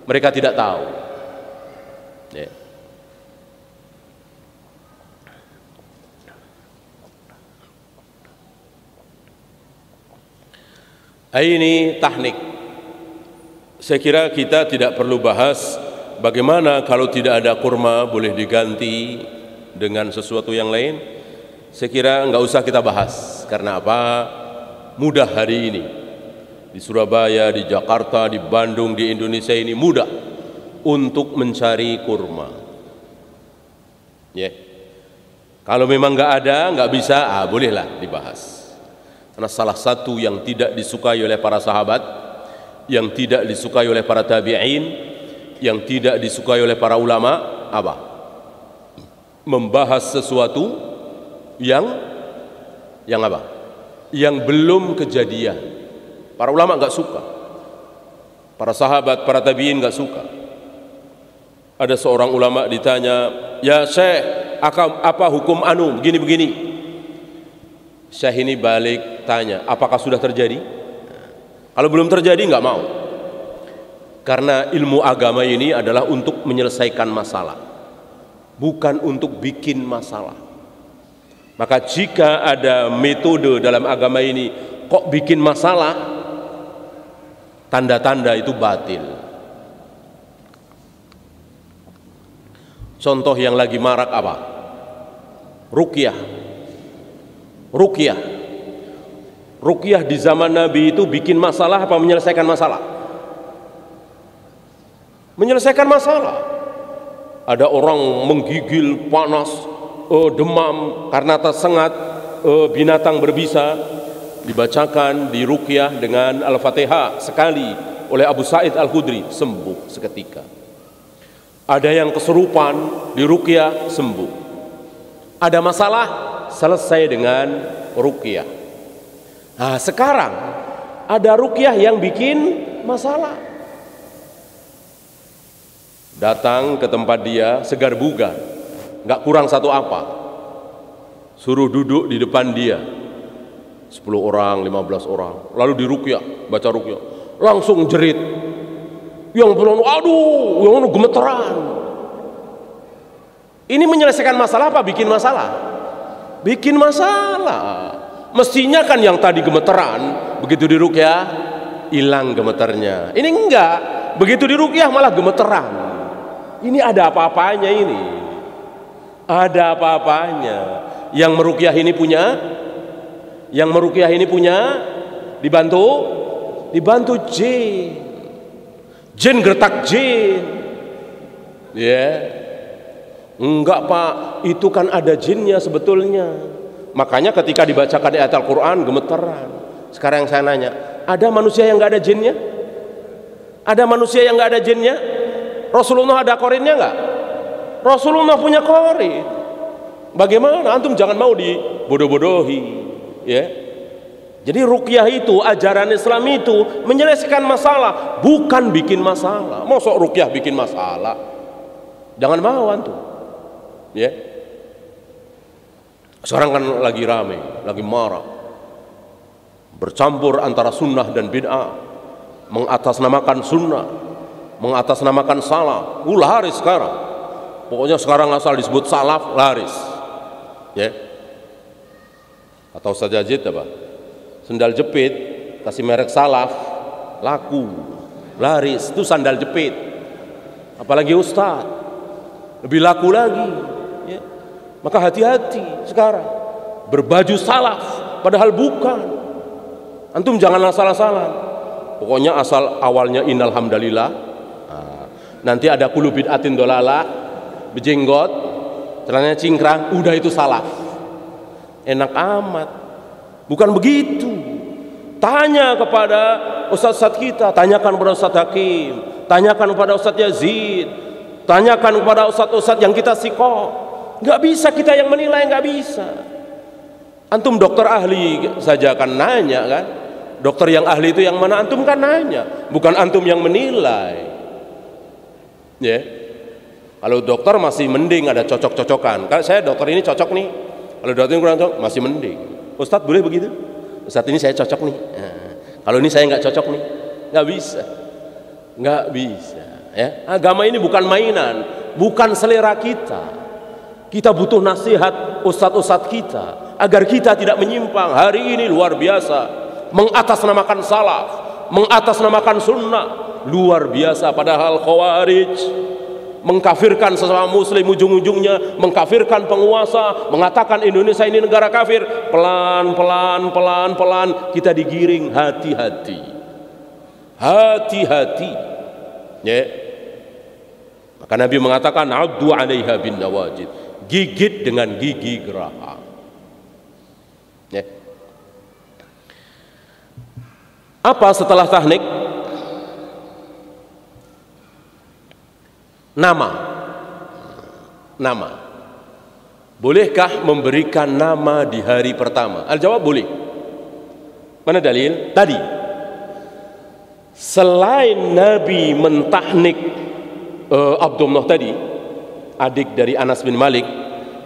Mereka tidak tahu. Ya. Ini tahnik. Saya kira kita tidak perlu bahas bagaimana kalau tidak ada kurma boleh diganti dengan sesuatu yang lain, saya kira nggak usah kita bahas. Karena apa? Mudah hari ini di Surabaya, di Jakarta, di Bandung, di Indonesia ini mudah untuk mencari kurma. Ya, kalau memang nggak ada, nggak bisa, bolehlah dibahas. Karena salah satu yang tidak disukai oleh para sahabat, yang tidak disukai oleh para tabi'in, yang tidak disukai oleh para ulama, apa? Membahas sesuatu yang apa? Yang belum kejadian. Para ulama nggak suka, para sahabat, para tabi'in nggak suka. Ada seorang ulama ditanya, ya Syekh, apa hukum anu begini-begini? Syekh ini balik tanya, apakah sudah terjadi? Kalau belum terjadi nggak mau. Karena ilmu agama ini adalah untuk menyelesaikan masalah, bukan untuk bikin masalah. Maka jika ada metode dalam agama ini kok bikin masalah, tanda-tanda itu batil. Contoh yang lagi marak apa? Ruqyah. Ruqyah di zaman Nabi itu bikin masalah apa menyelesaikan masalah? Menyelesaikan masalah. Ada orang menggigil, panas, demam karena tersengat binatang berbisa, dibacakan di ruqyah dengan Al-Fatihah sekali oleh Abu Sa'id Al-Khudri, sembuh seketika. Ada yang kesurupan, di ruqyah, sembuh. Ada masalah, selesai dengan ruqyah. Nah, sekarang ada ruqyah yang bikin masalah. Datang ke tempat dia, segar bugar, nggak kurang satu apa, suruh duduk di depan dia 10 orang, 15 orang, lalu di ruqyah, baca ruqyah, langsung jerit, yang belum, aduh, yang gemeteran. Ini menyelesaikan masalah apa bikin masalah? Bikin masalah. Mestinya kan yang tadi gemeteran, begitu di ruqyah hilang gemeternya. Ini enggak, begitu di ruqyah malah gemeteran. Ini ada apa-apanya ini? Ada apa-apanya? Yang meruqyah ini punya? Yang meruqyah ini punya? Dibantu jin. Jin gertak jin. Ya. Enggak Pak, itu kan ada jinnya sebetulnya. Makanya ketika dibacakan ayat Al-Quran gemeteran. Sekarang yang saya nanya, ada manusia yang enggak ada jinnya? Ada manusia yang enggak ada jinnya? Rasulullah ada korinnya enggak? Rasulullah punya korin. Bagaimana? Antum jangan mau dibodoh-bodohi. Ya. Jadi ruqyah itu, ajaran Islam itu menyelesaikan masalah, bukan bikin masalah. Mosok ruqyah bikin masalah? Jangan mau antum. Ya. Sekarang kan lagi ramai, lagi marah. Bercampur antara sunnah dan bid'ah. Mengatasnamakan sunnah, mengatasnamakan salaf. Laris sekarang. Pokoknya sekarang asal disebut salaf, laris. Ya. Atau saja jid apa? Sendal jepit kasih merek salaf, laku, laris. Itu sandal jepit. Apalagi ustaz, lebih laku lagi. Ya. Maka hati-hati sekarang berbaju salaf, padahal bukan. Antum jangan asal-asalan. Pokoknya asal awalnya innal hamdalillah. Nanti ada kullu bid'atin dolalah, bejenggot, celananya cingkrang, udah itu salaf. Enak amat. Bukan begitu. Tanya kepada ustaz-ustaz kita, tanyakan kepada Ustaz Hakim, tanyakan kepada Ustaz Yazid, tanyakan kepada ustaz-ustaz yang kita siqah. Nggak bisa kita yang menilai, nggak bisa. Antum dokter ahli saja kan nanya kan? Dokter yang ahli itu yang mana? Antum kan nanya, bukan antum yang menilai. Ya. Kalau dokter masih mending ada cocok-cocokan. Kalau saya dokter ini cocok nih, kalau dokter ini kurang cocok masih mending. Ustadz boleh begitu? Ustadz ini saya cocok nih. Nah, kalau ini saya nggak cocok nih, nggak bisa, nggak bisa. Ya, agama ini bukan mainan, bukan selera kita. Kita butuh nasihat ustadz-ustadz kita agar kita tidak menyimpang. Hari ini luar biasa, mengatasnamakan salaf, mengatasnamakan sunnah, luar biasa. Padahal khawarij mengkafirkan sesama muslim, ujung-ujungnya mengkafirkan penguasa, mengatakan Indonesia ini negara kafir. Pelan-pelan kita digiring. Hati-hati, hati-hati ya. Maka Nabi mengatakan addu 'alaiha bin nawajid, gigit dengan gigi geraham ya. Apa setelah tahnik? Nama. Bolehkah memberikan nama di hari pertama? Al-jawab boleh. Mana dalil? Tadi, selain Nabi mentahnik Abdullah tadi, adik dari Anas bin Malik,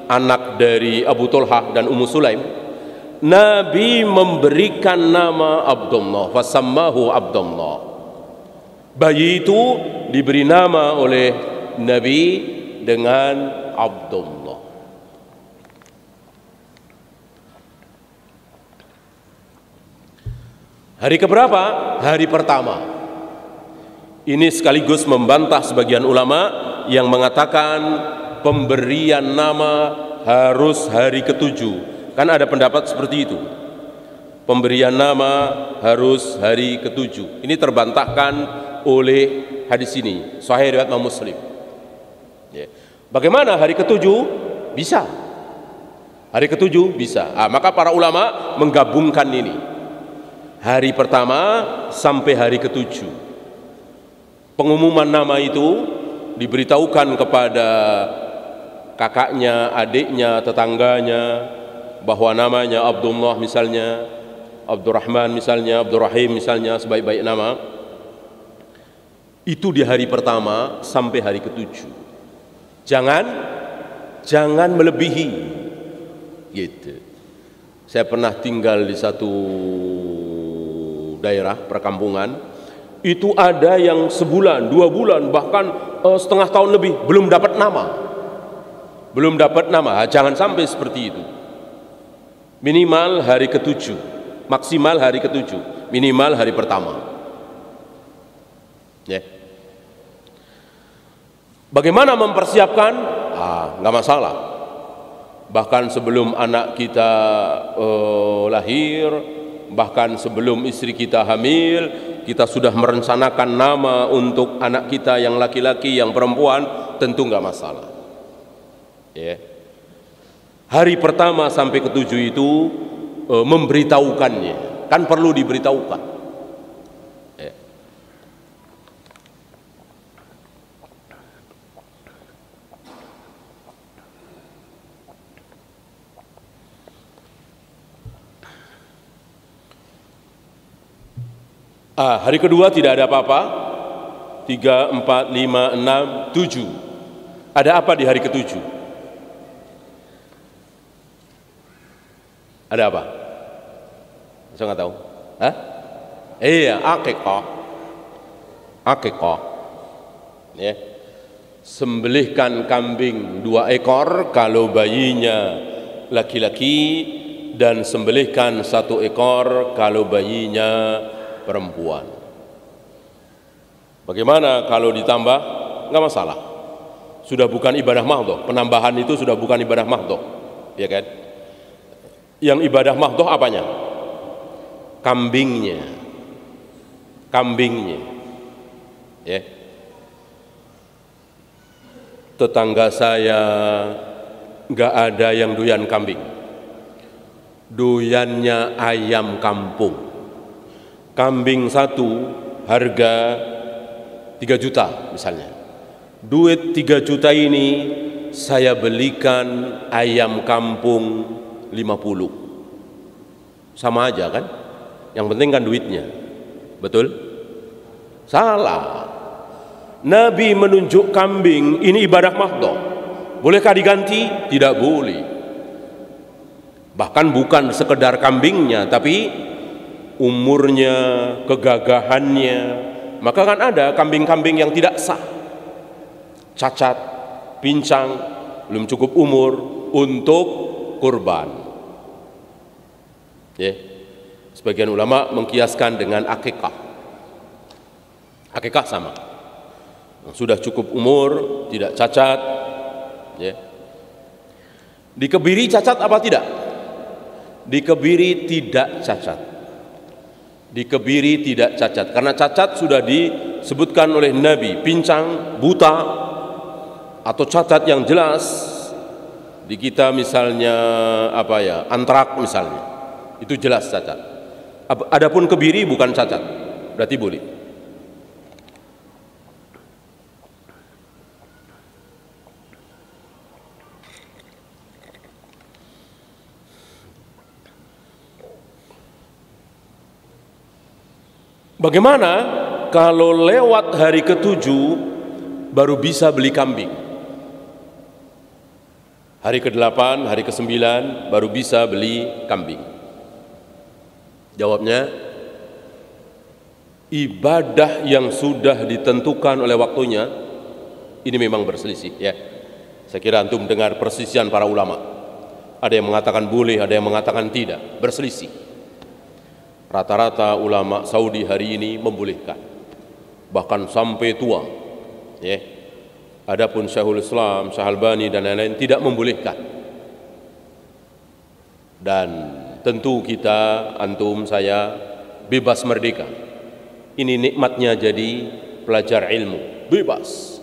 anak dari Abu Talhah dan Ummu Sulaim, Nabi memberikan nama Abdullah, fasammahu Abdullah. Bayi itu diberi nama oleh Nabi dengan Abdullah. Hari keberapa? Hari pertama. Ini sekaligus membantah sebagian ulama yang mengatakan pemberian nama harus hari ketujuh. Kan ada pendapat seperti itu. Pemberian nama harus hari ketujuh. Ini terbantahkan oleh hadis ini. Sahih riwayat Imam Muslim. Ya. Bagaimana hari ketujuh? Bisa. Hari ketujuh bisa. Maka para ulama menggabungkan ini. Hari pertama sampai hari ketujuh. Pengumuman nama itu diberitahukan kepada kakaknya, adiknya, tetangganya, bahwa namanya Abdullah misalnya, Abdurrahman misalnya, Abdurrahim misalnya, sebaik-baik nama. Itu di hari pertama sampai hari ketujuh. Jangan melebihi. Gitu. Saya pernah tinggal di satu daerah perkampungan, itu ada yang sebulan, 2 bulan, bahkan setengah tahun lebih belum dapat nama. Jangan sampai seperti itu. Minimal hari ketujuh, maksimal hari ketujuh, minimal hari pertama. Ya. Bagaimana mempersiapkan? Nggak masalah. Bahkan sebelum anak kita lahir, bahkan sebelum istri kita hamil, kita sudah merencanakan nama untuk anak kita yang laki-laki, yang perempuan, tentu nggak masalah. Ya. Hari pertama sampai ketujuh itu memberitahukannya, kan perlu diberitahukan. Ya. Hari kedua tidak ada apa-apa. 3, 4, 5, 6, 7. Ada apa di hari ketujuh? Ada apa? Saya nggak tahu. Iya, akikah. Ya. Sembelihkan kambing 2 ekor kalau bayinya laki-laki, dan sembelihkan 1 ekor kalau bayinya perempuan. Bagaimana kalau ditambah? Nggak masalah. Sudah bukan ibadah mahdhah. Penambahan itu sudah bukan ibadah mahdhah, ya kan? Yang ibadah mahdhah apanya? Kambingnya. Ya. Tetangga saya nggak ada yang doyan kambing. Doyannya ayam kampung. Kambing 1 harga 3 juta misalnya. Duit 3 juta ini saya belikan ayam kampung 50. Sama aja kan? Yang penting kan duitnya. Betul? Salah. Nabi menunjuk kambing ini ibadah mahdhah. Bolehkah diganti? Tidak boleh. Bahkan bukan sekedar kambingnya, tapi umurnya, kegagahannya. Maka kan ada kambing-kambing yang tidak sah, cacat, pincang, belum cukup umur untuk kurban. Ya. Sebagian ulama mengkiaskan dengan akikah. Akikah sama. sudah cukup umur, tidak cacat, ya. Dikebiri cacat apa tidak? Dikebiri tidak cacat. Dikebiri tidak cacat, karena cacat sudah disebutkan oleh Nabi, pincang, buta, atau cacat yang jelas. Di kita misalnya antrak misalnya, itu jelas cacat. Adapun kebiri bukan cacat, berarti boleh. Bagaimana kalau lewat hari ke-7 baru bisa beli kambing? Hari ke-8, hari ke-9 baru bisa beli kambing. Jawabnya, ibadah yang sudah ditentukan oleh waktunya ini memang berselisih, ya. Saya kira antum dengar perselisihan para ulama. Ada yang mengatakan boleh, ada yang mengatakan tidak, berselisih. Rata-rata ulama Saudi hari ini membolehkan, bahkan sampai tua, ya. Adapun Syekhul Islam, Syekh Albani dan lain-lain tidak membolehkan. Dan tentu kita, antum, saya bebas merdeka. Ini nikmatnya jadi pelajar ilmu, bebas.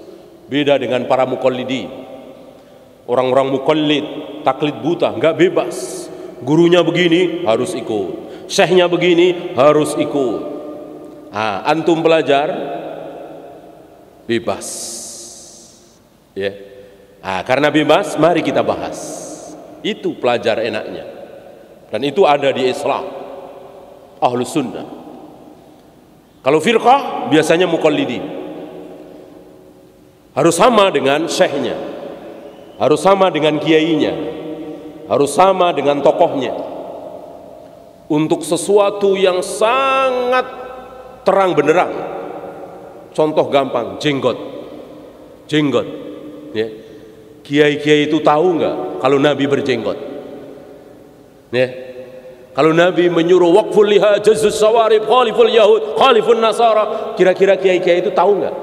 Beda dengan para muqallidin. Orang-orang muqallid, taklid buta, enggak bebas. Gurunya begini harus ikut. Syekhnya begini harus ikut. Antum pelajar bebas, ya. Karena bebas, mari kita bahas. Itu pelajar enaknya, dan itu ada di Islam Ahlus Sunnah. Kalau firqah biasanya muqallidin, harus sama dengan syekhnya, harus sama dengan kiainya, harus sama dengan tokohnya. Untuk sesuatu yang sangat terang benderang, contoh gampang, jenggot, ya. Kiai-kiai itu tahu nggak kalau Nabi berjenggot, ya? Kalau Nabi menyuruh waqful liha jazzus sawarib khaliful yahud khalifun nasara, kira-kira kiai-kiai itu tahu nggak?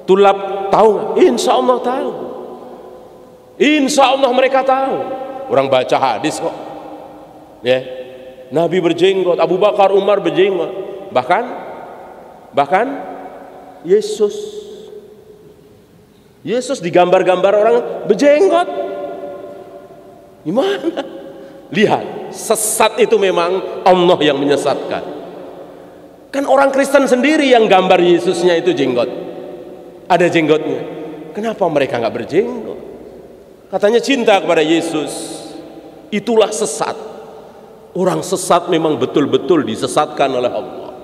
Tulab tahu nggak? Insya Allah tahu. Insya Allah mereka tahu. Orang baca hadis kok, ya. Nabi berjenggot, Abu Bakar, Umar berjenggot, bahkan Yesus digambar-gambar orang berjenggot. Gimana? Lihat, sesat itu memang Allah yang menyesatkan. Kan orang Kristen sendiri yang gambar Yesusnya itu jenggot, ada jenggotnya. Kenapa mereka nggak berjenggot? Katanya cinta kepada Yesus. Itulah sesat. Orang sesat memang betul-betul disesatkan oleh Allah.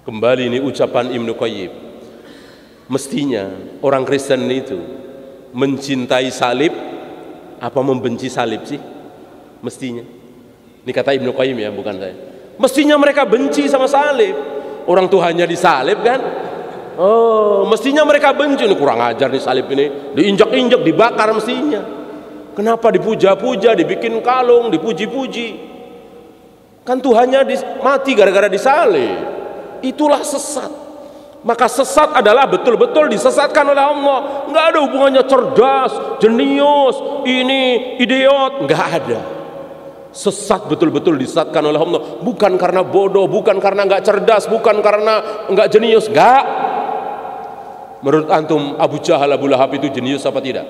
Kembali ini ucapan Ibnu Qayyim. Mestinya orang Kristen itu mencintai salib apa membenci salib sih? Mestinya. Ini kata Ibnu Qayyim ya, bukan saya. Mestinya mereka benci sama salib. Orang Tuhannya disalib kan? Oh, mestinya mereka benci. Ini kurang ajar nih salib ini. Diinjak-injak, dibakar mestinya. Kenapa dipuja-puja, dibikin kalung, dipuji-puji? Kan Tuhannya mati gara-gara disalib. Itulah sesat. Maka sesat adalah betul-betul disesatkan oleh Allah. Enggak ada hubungannya cerdas, jenius, ini idiot, enggak ada. Sesat betul-betul disesatkan oleh Allah. Bukan karena bodoh, bukan karena enggak cerdas, bukan karena enggak jenius, enggak. Menurut antum Abu Jahal, Abu Lahab itu jenius apa tidak?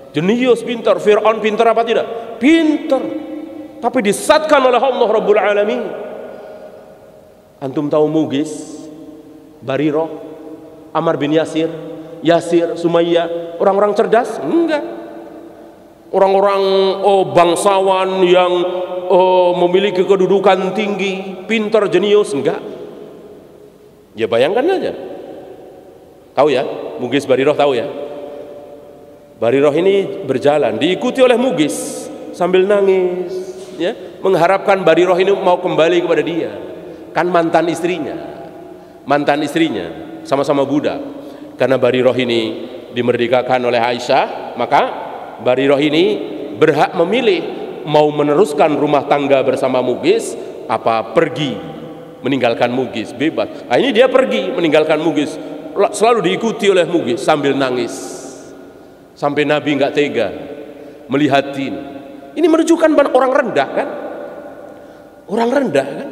Jenius, pintar. Fir'aun pintar apa tidak? Pintar. Tapi disesatkan oleh Allah Rabbul Alamin. Antum tahu Mugis, Bariroh, Ammar bin Yasir, Sumayyah, orang-orang cerdas? Enggak. Orang-orang bangsawan yang memiliki kedudukan tinggi, pintar, jenius? Enggak. Ya bayangkan aja. Tahu ya, Mugis Bariroh tahu ya? Bariroh ini berjalan, diikuti oleh Mugis sambil nangis, ya, mengharapkan Bariroh ini mau kembali kepada dia. Kan mantan istrinya, sama-sama budak. Karena Bariroh ini dimerdekakan oleh Aisyah, maka Bariroh ini berhak memilih mau meneruskan rumah tangga bersama Mugis apa pergi meninggalkan Mugis, bebas. Nah, ini dia pergi meninggalkan Mugis. selalu diikuti oleh mugis sambil nangis. Sampai Nabi nggak tega melihat ini. Ini menunjukkan orang rendah kan? Orang rendah kan?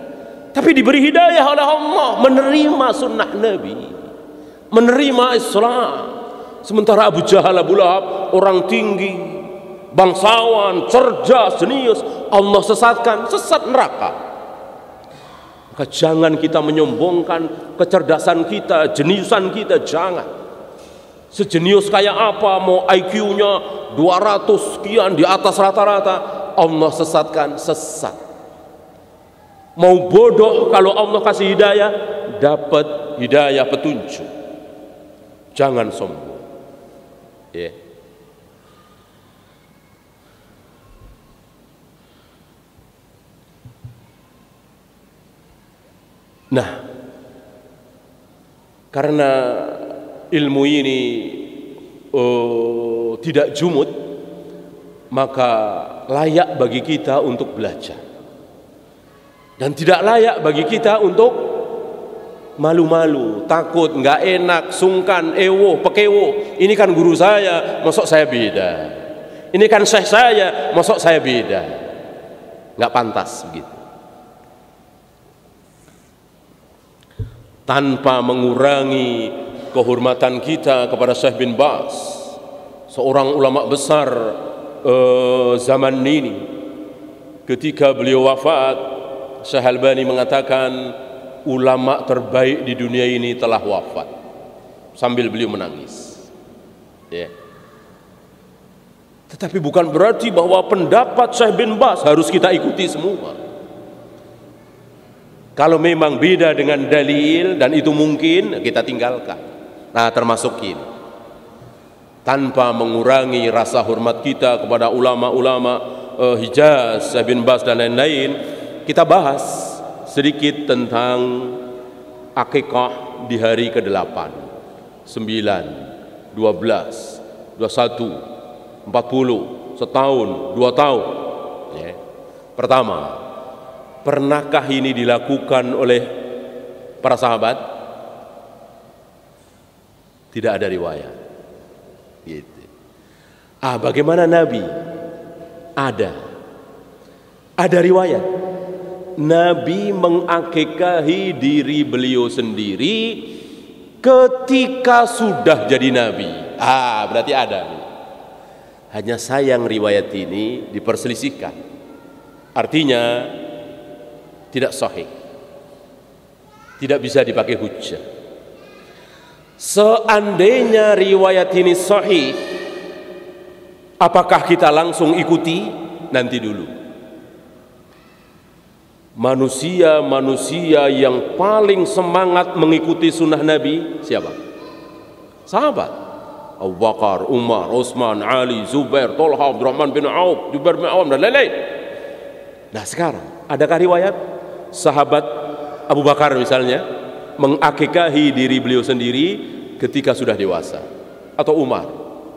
Tapi diberi hidayah oleh Allah, menerima sunnah Nabi, menerima Islam. Sementara Abu Jahal, Abu Lahab, orang tinggi, bangsawan, cerdas, jenius, Allah sesatkan, sesat neraka. Maka jangan kita menyombongkan kecerdasan kita, jeniusan kita, jangan. Sejenius kayak apa, mau IQ-nya 200 sekian di atas rata-rata, Allah sesatkan, sesat. Mau bodoh, kalau Allah kasih hidayah, dapat hidayah petunjuk. Jangan sombong. Ya. Nah, karena ilmu ini tidak jumud, maka layak bagi kita untuk belajar. Dan tidak layak bagi kita untuk malu-malu, takut, nggak enak, sungkan, ewo, pekewo. Ini kan guru saya, mosok saya beda. Ini kan syekh saya, mosok saya beda. Nggak pantas begitu. Tanpa mengurangi kehormatan kita kepada Syekh bin Baz, seorang ulama besar zaman ini. Ketika beliau wafat, Syekh Albani mengatakan ulama terbaik di dunia ini telah wafat, sambil beliau menangis. Ya. Tetapi bukan berarti bahwa pendapat Syekh bin Baz harus kita ikuti semua. Kalau memang beda dengan dalil dan itu mungkin, kita tinggalkan. Nah, termasuk ini. Tanpa mengurangi rasa hormat kita kepada ulama-ulama Hijaz, Syekh bin Baz dan lain-lain, kita bahas sedikit tentang akikah di hari ke-8, 9, 12, 21, 40, setahun, 2 tahun. Ya. Pertama, pernahkah ini dilakukan oleh para sahabat? Tidak ada riwayat. Gitu. Bagaimana Nabi? Ada riwayat. Nabi mengakikahi diri beliau sendiri ketika sudah jadi Nabi. Berarti ada. Hanya sayang riwayat ini diperselisihkan. Artinya tidak sahih, tidak bisa dipakai hujjah. Seandainya riwayat ini sahih, apakah kita langsung ikuti? Nanti dulu. Manusia yang paling semangat mengikuti sunnah Nabi siapa? Sahabat. Abu Bakar, Umar, Utsman, Ali, Zubair, Thalha, Abdurrahman bin Auf, Jubair bin Awam dan lain-lain. Nah, sekarang adakah riwayat sahabat Abu Bakar misalnya mengakikahi diri beliau sendiri ketika sudah dewasa, atau Umar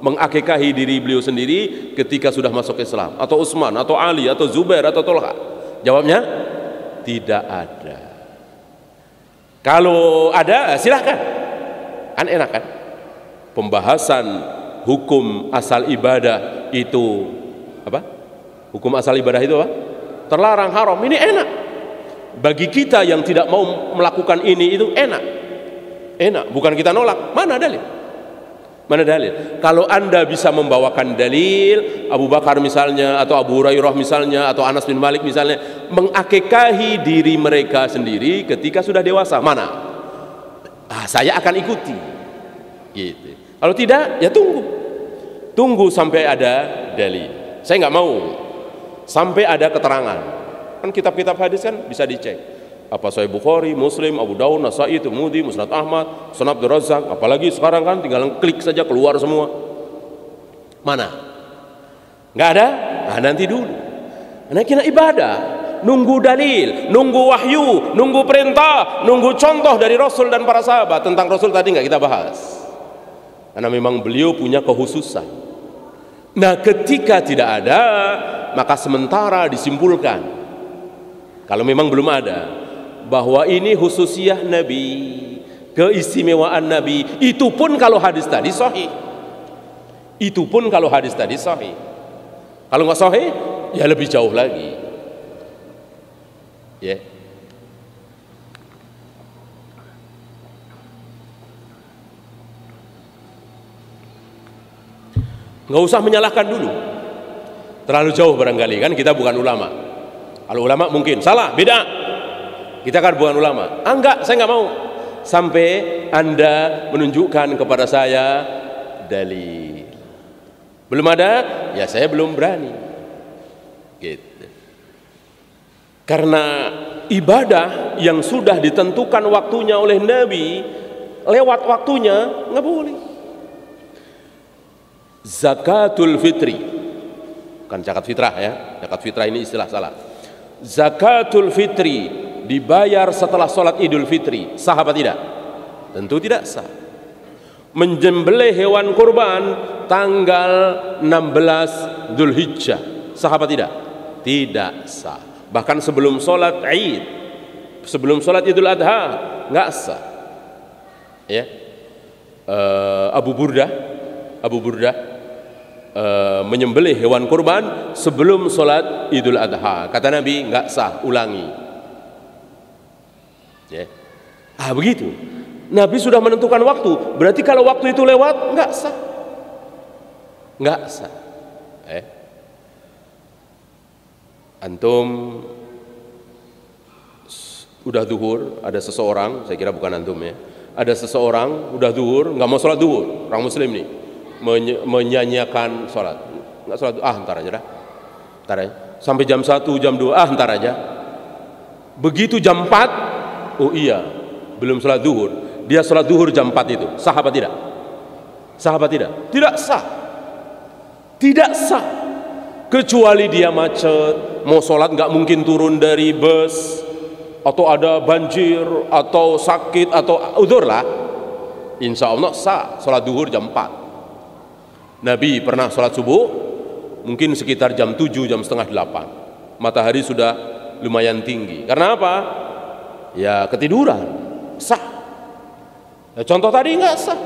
mengakikahi diri beliau sendiri ketika sudah masuk Islam, atau Utsman, atau Ali, atau Zubair, atau Thalha? Jawabnya tidak ada. Kalau ada, silahkan, kan enak kan? Pembahasan hukum asal ibadah itu apa? Hukum asal ibadah itu apa? Terlarang, haram, ini enak. Bagi kita yang tidak mau melakukan ini, itu enak. Bukan kita nolak. Mana dalil? Kalau Anda bisa membawakan dalil, Abu Bakar misalnya, atau Abu Hurairah misalnya, atau Anas bin Malik misalnya, mengakikahi diri mereka sendiri ketika sudah dewasa, mana? Saya akan ikuti. Gitu. Kalau tidak, ya tunggu sampai ada dalil. Saya nggak mau sampai ada keterangan. Kan kitab-kitab hadis kan bisa dicek. Apa Sahih Bukhari, Muslim, Abu Daud, Nasai, Tirmidzi, Musnad Ahmad, Sunan Abdul Razzaq. Apalagi sekarang kan tinggal klik saja keluar semua. Mana? Nggak ada? Nanti dulu. Nah, kita ibadah, nunggu dalil, nunggu wahyu, nunggu perintah, nunggu contoh dari Rasul dan para sahabat. Tentang Rasul tadi nggak kita bahas. Karena memang beliau punya kekhususan. Nah, ketika tidak ada, maka sementara disimpulkan, kalau memang belum ada, bahwa ini khususiyah Nabi. keistimewaan Nabi. Itu pun kalau hadis tadi sahih. Itu pun kalau hadis tadi sahih. Kalau nggak sahih, ya lebih jauh lagi. Ya. Nggak usah menyalahkan dulu. Terlalu jauh barangkali, kan kita bukan ulama. Kalau ulama mungkin salah, beda. Kita kan bukan ulama. Enggak, saya nggak mau. Sampai Anda menunjukkan kepada saya dalil. Belum ada, ya saya belum berani. Gitu. Karena ibadah yang sudah ditentukan waktunya oleh Nabi, lewat waktunya nggak boleh. Zakatul fitri, kan zakat fitrah ya, zakat fitrah ini istilah salah. Zakatul fitri dibayar setelah sholat idul fitri, sah apa tidak? Tentu tidak sah. Menjembelih hewan kurban tanggal 16 Dzulhijjah, sah apa tidak? Tidak sah. Bahkan sebelum sholat Id, sebelum sholat Idul Adha, nggak sah. Ya, Abu Burdah menyembelih hewan kurban sebelum sholat Idul Adha. Kata Nabi, nggak sah, ulangi. Ya. Begitu. Nabi sudah menentukan waktu. Berarti kalau waktu itu lewat, nggak sah. Nggak sah. Antum udah zuhur, ada seseorang, saya kira bukan antum ya, ada seseorang udah zuhur, nggak mau sholat zuhur, orang muslim nih, menyanyiakan sholat, nggak sholat, ntar aja dah, ntar aja, sampai jam 1, jam 2, ntar aja. Begitu jam 4, oh iya, belum sholat zuhur, dia sholat zuhur jam 4 itu, sah apa tidak? Sah apa tidak? Tidak sah. Tidak sah. Kecuali dia macet, mau sholat nggak mungkin turun dari bus, atau ada banjir, atau sakit, atau udzur lah. Insya Allah sah sholat zuhur jam 4. Nabi pernah sholat subuh mungkin sekitar jam 7, jam setengah 8. Matahari sudah lumayan tinggi. Karena apa? Ya ketiduran. Sah. Ya, contoh tadi nggak sah.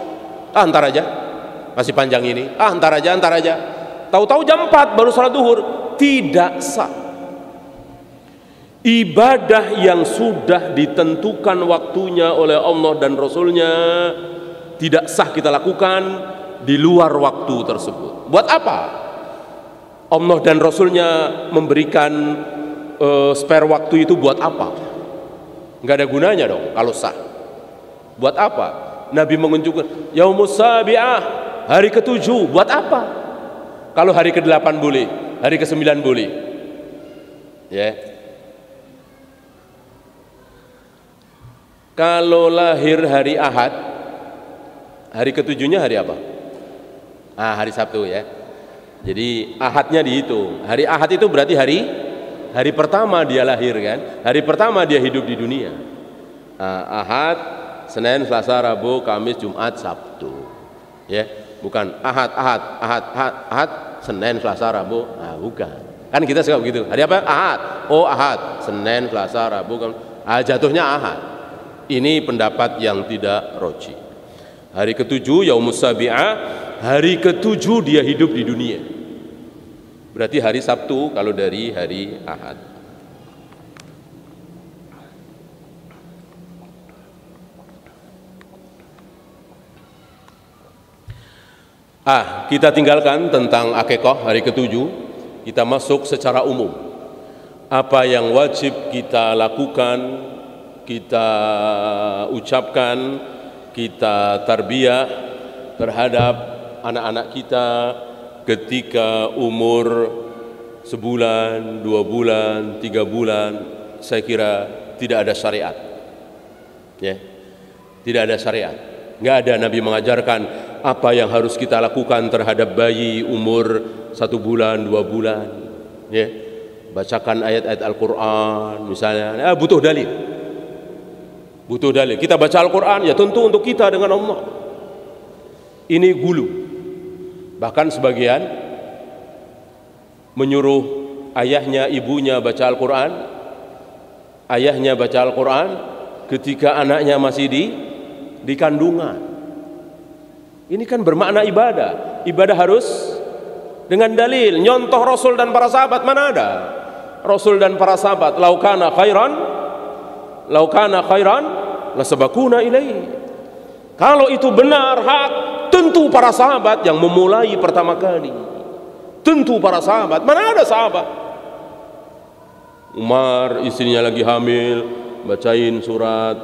Ntar aja, masih panjang ini. Ntar aja. Tahu-tahu jam 4 baru sholat zuhur. Tidak sah. Ibadah yang sudah ditentukan waktunya oleh Allah dan Rasulnya tidak sah kita lakukan di luar waktu tersebut. Buat apa? Allah dan Rasulnya memberikan spare waktu itu buat apa? Nggak ada gunanya dong kalau sah. Buat apa? Nabi menunjukkan Yaumus Sabi'ah, hari ke-7, buat apa? Kalau hari ke-8 boleh, hari ke-9 boleh. Ya. Kalau lahir hari Ahad, hari ke-7-nya hari apa? Hari Sabtu ya. Jadi Ahadnya dihitung. Hari Ahad itu berarti hari pertama dia lahir kan? Hari pertama dia hidup di dunia. Ahad, Senin, Selasa, Rabu, Kamis, Jumat, Sabtu. Ya, bukan Ahad, Senin, Selasa, Rabu. Bukan. Kan kita suka begitu. Hari apa? Ahad. Oh, Ahad, Senin, Selasa, Rabu, Kamis. Jatuhnya Ahad. Ini pendapat yang tidak roji. Hari ke-7 Yaumus Sabi'ah, hari ke-7 dia hidup di dunia. Berarti hari Sabtu kalau dari hari Ahad. Kita tinggalkan tentang akikah hari ke-7. Kita masuk secara umum. Apa yang wajib kita lakukan, kita ucapkan, kita tarbiyah terhadap anak-anak kita ketika umur sebulan, 2 bulan, 3 bulan. Saya kira tidak ada syariat. Ya, tidak ada syariat. Nggak ada Nabi mengajarkan apa yang harus kita lakukan terhadap bayi umur 1 bulan, 2 bulan. Ya, bacakan ayat-ayat Al-Quran misalnya. Butuh dalil. Butuh dalil. Kita baca Al-Quran ya tentu untuk kita dengan Allah. Ini gulu. Bahkan sebagian menyuruh ayahnya, ibunya baca Al-Quran. Ayahnya baca Al-Quran ketika anaknya masih di di kandungan. Ini kan bermakna ibadah. Ibadah harus dengan dalil. Nyontoh Rasul dan para sahabat, mana ada? Rasul dan para sahabat, laukana khairan lasabakuna ilaihi. Kalau itu benar hak, tentu para sahabat yang memulai pertama kali. Tentu para sahabat. Mana ada sahabat? Umar istrinya lagi hamil, bacain surat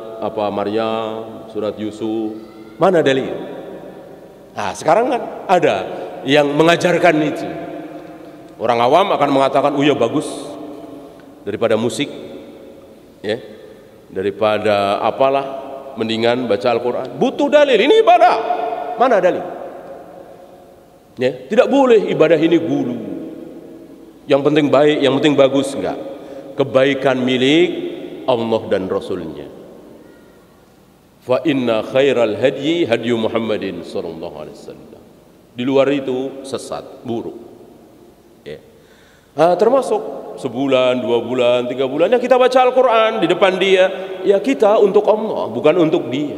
Maryam, surat Yusuf. Mana dalil? Nah, sekarang kan ada yang mengajarkan itu. Orang awam akan mengatakan, "Oh ya bagus. Daripada musik, ya. Daripada apalah, mendingan baca Al-Qur'an." Butuh dalil, ini ibadah. Mana dalil? Ya, tidak boleh ibadah ini gulu. Yang penting baik, yang penting bagus, enggak. Kebaikan milik Allah dan Rasulnya. Fa inna khairal hadyi hadyu Muhammadin sallallahu alaihi wasallam. Di luar itu sesat, buruk. Ya. Termasuk sebulan, 2 bulan, 3 bulan yang kita baca Al-Quran di depan dia, ya kita untuk Allah, bukan untuk dia.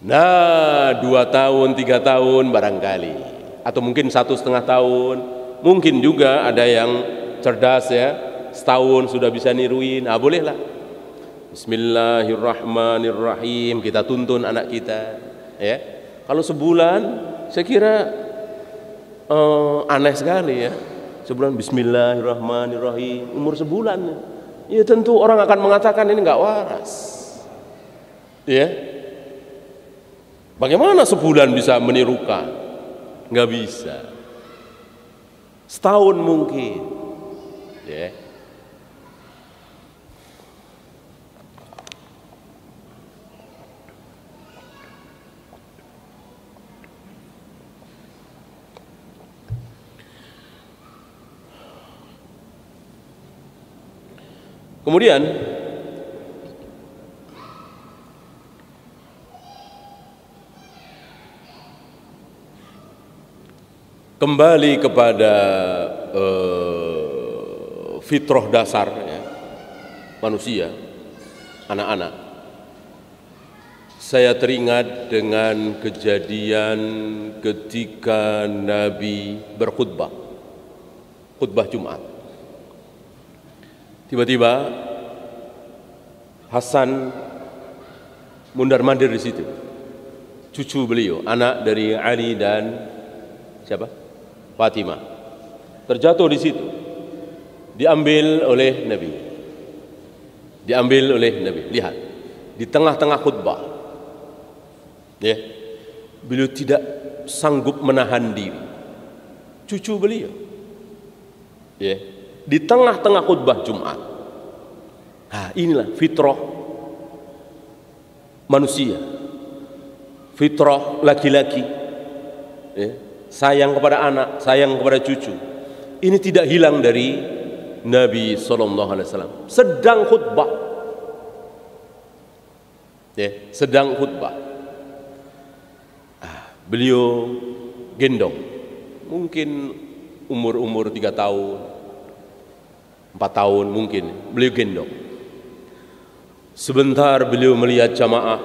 Nah, 2 tahun, 3 tahun barangkali, atau mungkin 1,5 tahun, mungkin juga ada yang cerdas ya, setahun sudah bisa niruin, bolehlah. Bismillahirrahmanirrahim, kita tuntun anak kita, ya. Kalau sebulan, saya kira aneh sekali ya. Sebulan Bismillahirrahmanirrahim, umur sebulan, ya tentu orang akan mengatakan ini nggak waras, ya. Bagaimana sebulan bisa menirukan? Nggak bisa. Setahun mungkin, ya. Kemudian kembali kepada fitrah dasar ya, manusia, anak-anak. Saya teringat dengan kejadian ketika Nabi berkhutbah, khutbah Jumat. Tiba-tiba Hasan mundar-mandir di situ. Cucu beliau, anak dari Ali dan siapa? Fatimah. Terjatuh di situ. Diambil oleh Nabi. Diambil oleh Nabi. Lihat, di tengah-tengah khutbah, ya, beliau tidak sanggup menahan diri. Cucu beliau, ya, di tengah-tengah khutbah Jumat. Nah, inilah fitrah manusia, fitrah laki-laki, ya, sayang kepada anak, sayang kepada cucu. Ini tidak hilang dari Nabi SAW. Sedang khutbah, ya, sedang khutbah, beliau gendong, mungkin umur 3 tahun, 4 tahun mungkin, beliau gendong. Sebentar beliau melihat jamaah,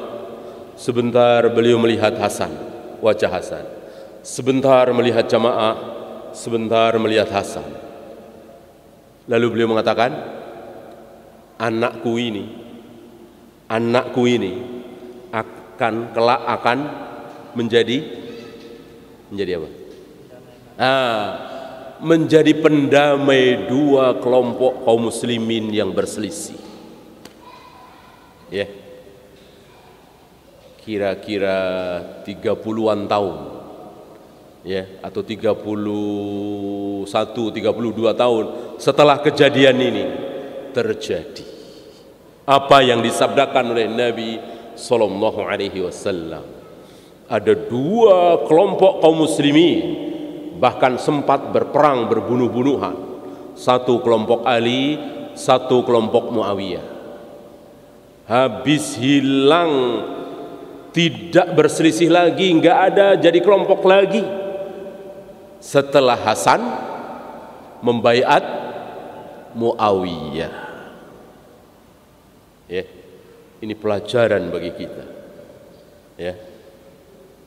sebentar beliau melihat Hasan, wajah Hasan. Sebentar melihat jamaah, sebentar melihat Hasan. Lalu beliau mengatakan, anakku ini kelak akan menjadi apa? Menjadi pendamai 2 kelompok kaum muslimin yang berselisih. Ya. Kira-kira 30-an tahun. Ya, atau 31, 32 tahun setelah kejadian ini terjadi. Apa yang disabdakan oleh Nabi sallallahu alaihi wasallam. Ada 2 kelompok kaum muslimin bahkan sempat berperang, berbunuh-bunuhan. 1 kelompok Ali, 1 kelompok Muawiyah. Habis hilang, tidak berselisih lagi, enggak ada jadi kelompok lagi. Setelah Hasan membaiat Muawiyah. Ya, ini pelajaran bagi kita. Ya.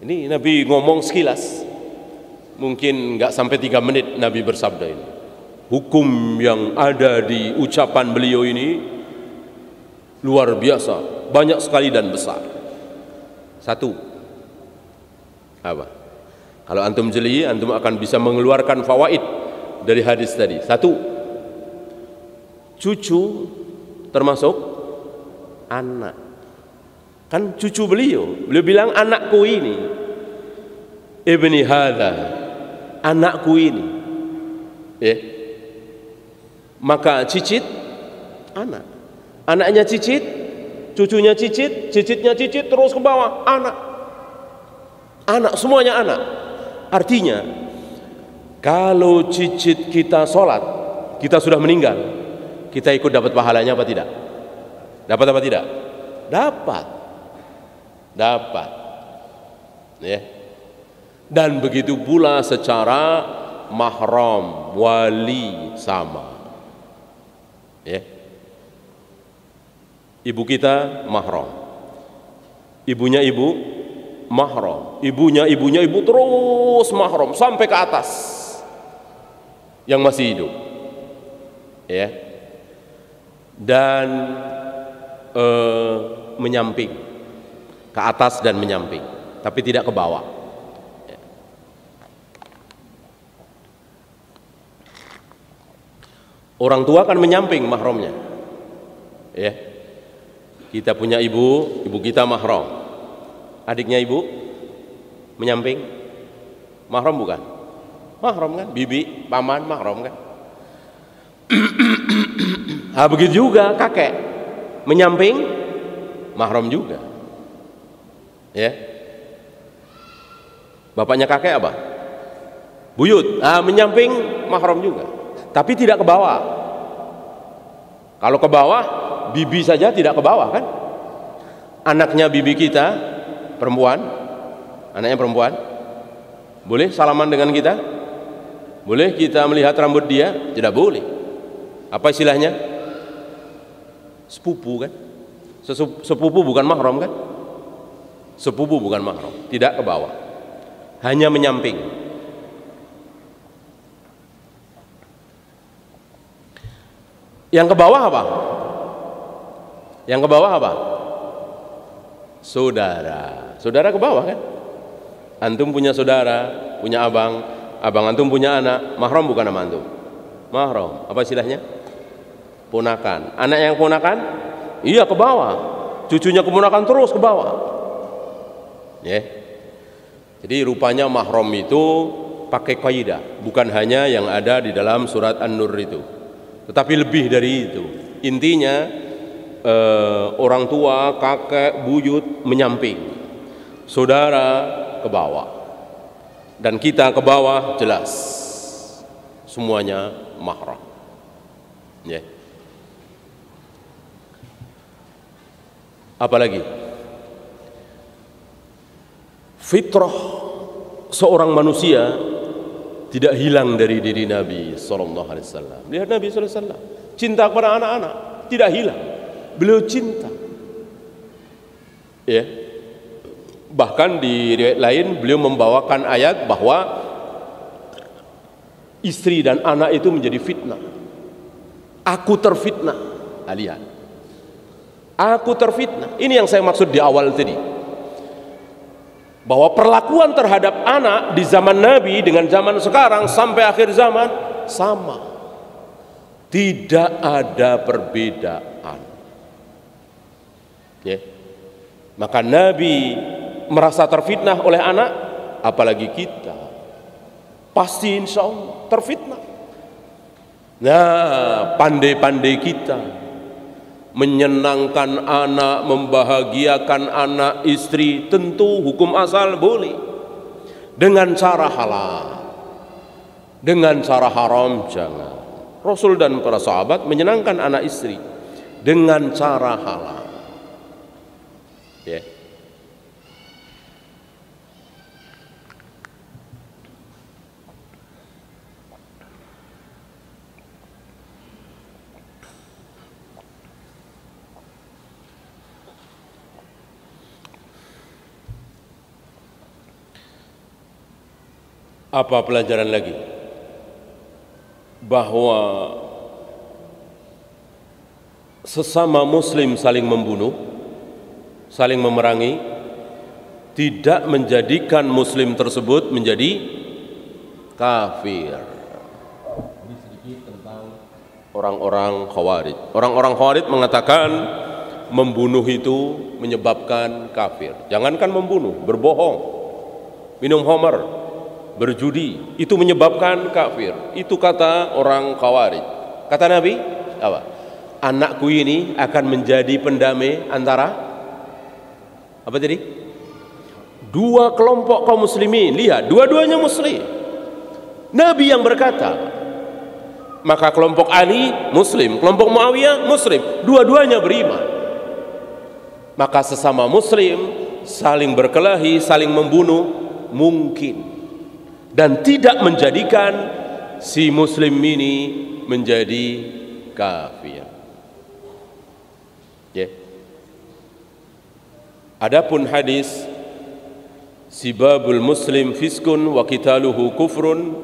Ini Nabi ngomong sekilas. Mungkin nggak sampai 3 menit Nabi bersabda ini. Hukum yang ada di ucapan beliau ini luar biasa, banyak sekali dan besar. Satu, apa? Kalau antum jeli, antum akan bisa mengeluarkan fawaid dari hadis tadi. Satu, cucu termasuk anak. Kan cucu beliau bilang anakku ini, ibni hadza, anakku ini. Ya. Maka cicit anak, anaknya cicit, cucunya cicit, cicitnya cicit, terus ke bawah anak, semuanya anak. Artinya kalau cicit kita sholat, kita sudah meninggal, kita ikut dapat pahalanya apa tidak? Dapat apa tidak? Dapat. Ya. Dan begitu pula secara mahram, wali sama. Ya. Ibu kita mahram, ibunya ibu mahram, ibunya ibu terus mahram sampai ke atas yang masih hidup. Ya. Dan menyamping, ke atas dan menyamping, tapi tidak ke bawah. Ya. Orang tua kan menyamping mahramnya. Ya. Kita punya ibu kita mahram. Adiknya ibu menyamping, mahram bukan? Mahram kan? Bibi, paman mahram kan? Nah, begitu juga kakek menyamping, mahram juga. Ya. Bapaknya kakek apa? Buyut. Menyamping, mahram juga. Tapi tidak ke bawah. Kalau ke bawah, bibi saja tidak ke bawah kan? Anaknya bibi kita perempuan, anaknya perempuan, boleh salaman dengan kita? Boleh kita melihat rambut dia? Tidak boleh. Apa istilahnya? Sepupu kan? Sepupu bukan mahram kan? Sepupu bukan mahram, tidak ke bawah, hanya menyamping. Yang ke bawah apa? Yang ke bawah apa? Saudara. Saudara ke bawah kan? Antum punya saudara, punya abang, abang antum punya anak, mahram bukan sama antum? Mahram. Apa istilahnya? Ponakan. Anak yang ponakan? Iya ke bawah. Cucunya keponakan terus ke bawah. Ya. Jadi rupanya mahram itu pakai kaidah, bukan hanya yang ada di dalam surat An-Nur itu, tetapi lebih dari itu. Intinya orang tua, kakek, buyut menyamping, saudara ke bawah, dan kita ke bawah, jelas semuanya mahram. Ya. Apalagi fitrah seorang manusia tidak hilang dari diri Nabi sallallahu alaihi wasallam. Lihat Nabi sallallahu alaihi wasallam, cinta kepada anak-anak tidak hilang. Beliau cinta. Ya. Bahkan di riwayat lain beliau membawakan ayat bahwa istri dan anak itu menjadi fitnah. Aku terfitnah. Lihat. Aku terfitnah. Ini yang saya maksud di awal tadi. Bahwa perlakuan terhadap anak di zaman Nabi dengan zaman sekarang sampai akhir zaman sama. Tidak ada perbedaan. Ya. Maka Nabi merasa terfitnah oleh anak, apalagi kita. Pasti insya Allah terfitnah. Nah, pandai-pandai kita menyenangkan anak, membahagiakan anak, istri, tentu hukum asal boleh. Dengan cara halal. Dengan cara haram jangan. Rasul dan para sahabat menyenangkan anak istri dengan cara halal. Ya. Apa pelajaran lagi? Bahwa sesama muslim saling membunuh, saling memerangi, tidak menjadikan muslim tersebut menjadi kafir. Ini sedikit tentang orang-orang Khawarij. Orang-orang Khawarij mengatakan membunuh itu menyebabkan kafir. Jangankan membunuh, berbohong, minum khamar, berjudi, itu menyebabkan kafir. Itu kata orang Khawarij. Kata Nabi apa? Anakku ini akan menjadi pendamai antara apa tadi? Dua kelompok kaum muslimin. Lihat, dua-duanya muslim. Nabi yang berkata, maka kelompok Ali muslim, kelompok Muawiyah muslim, dua-duanya beriman. Maka sesama muslim saling berkelahi, saling membunuh mungkin, dan tidak menjadikan si muslim ini menjadi kafir. Ya. Adapun hadis sibabul muslim fiskun wa qitaluhu kufrun,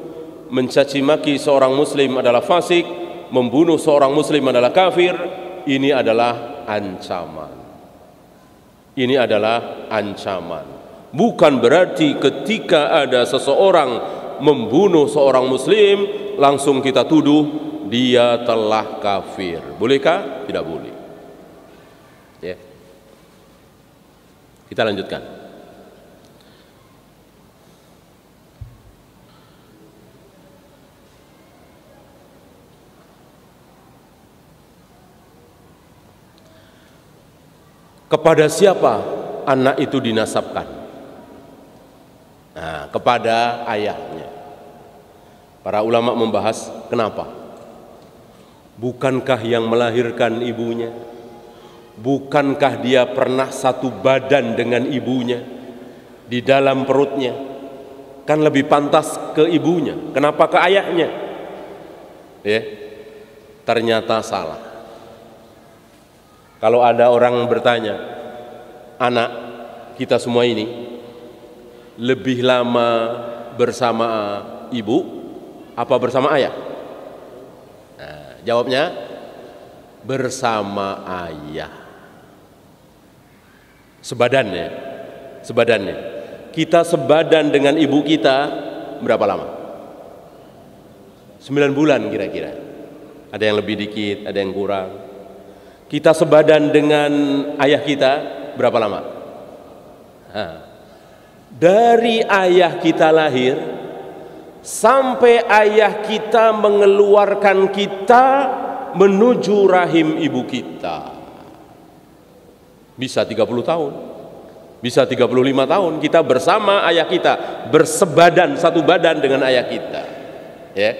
mencaci maki seorang muslim adalah fasik, membunuh seorang muslim adalah kafir, ini adalah ancaman. Ini adalah ancaman. Bukan berarti ketika ada seseorang membunuh seorang muslim langsung kita tuduh dia telah kafir. Bolehkah? Tidak boleh. Ya. Kita lanjutkan. Kepada siapa anak itu dinasabkan? Nah, kepada ayahnya. Para ulama membahas kenapa? Bukankah yang melahirkan ibunya? Bukankah dia pernah satu badan dengan ibunya di dalam perutnya? Kan lebih pantas ke ibunya. Kenapa ke ayahnya? Ya, ternyata salah. Kalau ada orang bertanya, anak kita semua ini lebih lama bersama ibu apa bersama ayah? Nah, jawabnya bersama ayah. Sebadannya, kita sebadan dengan ibu kita berapa lama? 9 bulan kira-kira. Ada yang lebih dikit, ada yang kurang. Kita sebadan dengan ayah kita berapa lama? Nah, dari ayah kita lahir sampai ayah kita mengeluarkan kita menuju rahim ibu kita, bisa 30 tahun, bisa 35 tahun kita bersama ayah kita, bersebadan satu badan dengan ayah kita. Ya.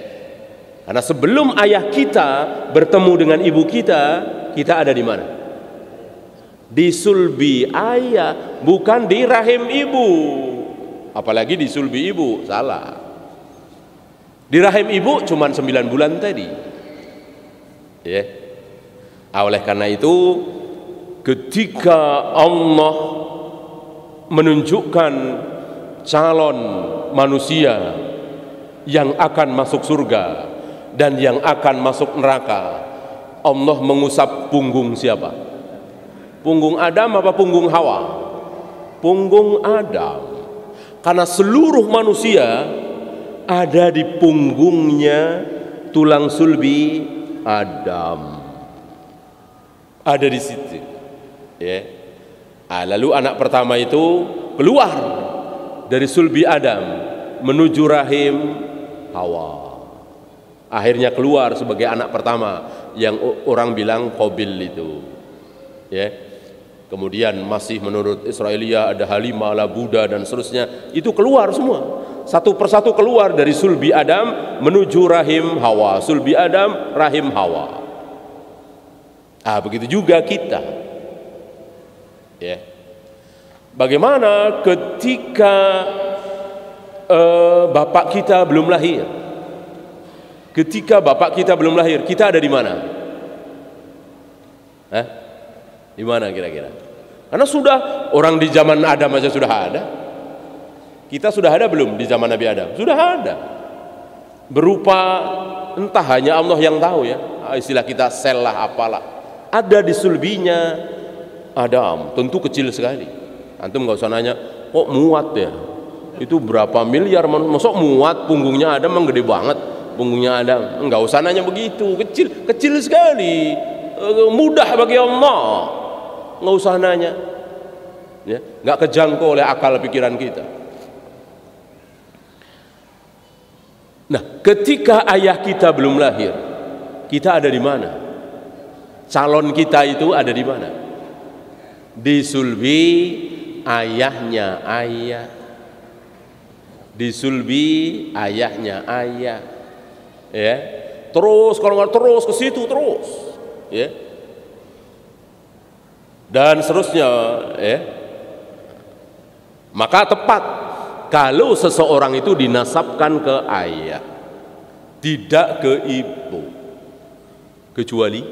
Karena sebelum ayah kita bertemu dengan ibu kita, kita ada di mana? Di sulbi ayah, bukan di rahim ibu. Apalagi di sulbi ibu, salah. Di rahim ibu cuma 9 bulan tadi. Ya. Oleh karena itu, ketika Allah menunjukkan calon manusia yang akan masuk surga dan yang akan masuk neraka, Allah mengusap punggung siapa? Punggung Adam apa punggung Hawa? Punggung Adam. Karena seluruh manusia ada di punggungnya tulang sulbi Adam. Ada di situ. Ya. Lalu anak pertama itu keluar dari sulbi Adam menuju rahim Hawa. Akhirnya keluar sebagai anak pertama yang orang bilang Qabil itu. Ya. Kemudian masih menurut Israelia ada Halimah, Buddha dan seterusnya. Itu keluar semua. Satu persatu keluar dari sulbi Adam menuju rahim Hawa. Sulbi Adam, rahim Hawa. Begitu juga kita. Ya. Bagaimana ketika bapak kita belum lahir? Ketika bapak kita belum lahir, kita ada di mana? Di mana kira-kira? Karena sudah orang di zaman Adam aja sudah ada. Kita sudah ada belum di zaman Nabi Adam? Sudah ada. Berupa entah hanya Allah yang tahu ya. Istilah kita sel lah apalah. Ada di sulbinya Adam, tentu kecil sekali. Antum nggak usah nanya, kok muat ya? Itu berapa miliar? Masuk muat punggungnya Adam memang gede banget. Punggungnya Adam, nggak usah nanya begitu. Kecil sekali. Mudah bagi Allah. Nggak usah nanya. Ya, nggak kejangkau oleh akal pikiran kita. Nah, ketika ayah kita belum lahir, kita ada di mana? Calon kita itu ada di mana? Di sulbi ayahnya ayah. Di sulbi ayahnya ayah. Ya. Terus kalau nggak terus ke situ terus, ya. Dan seterusnya, ya. Maka tepat kalau seseorang itu dinasabkan ke ayah, tidak ke ibu, kecuali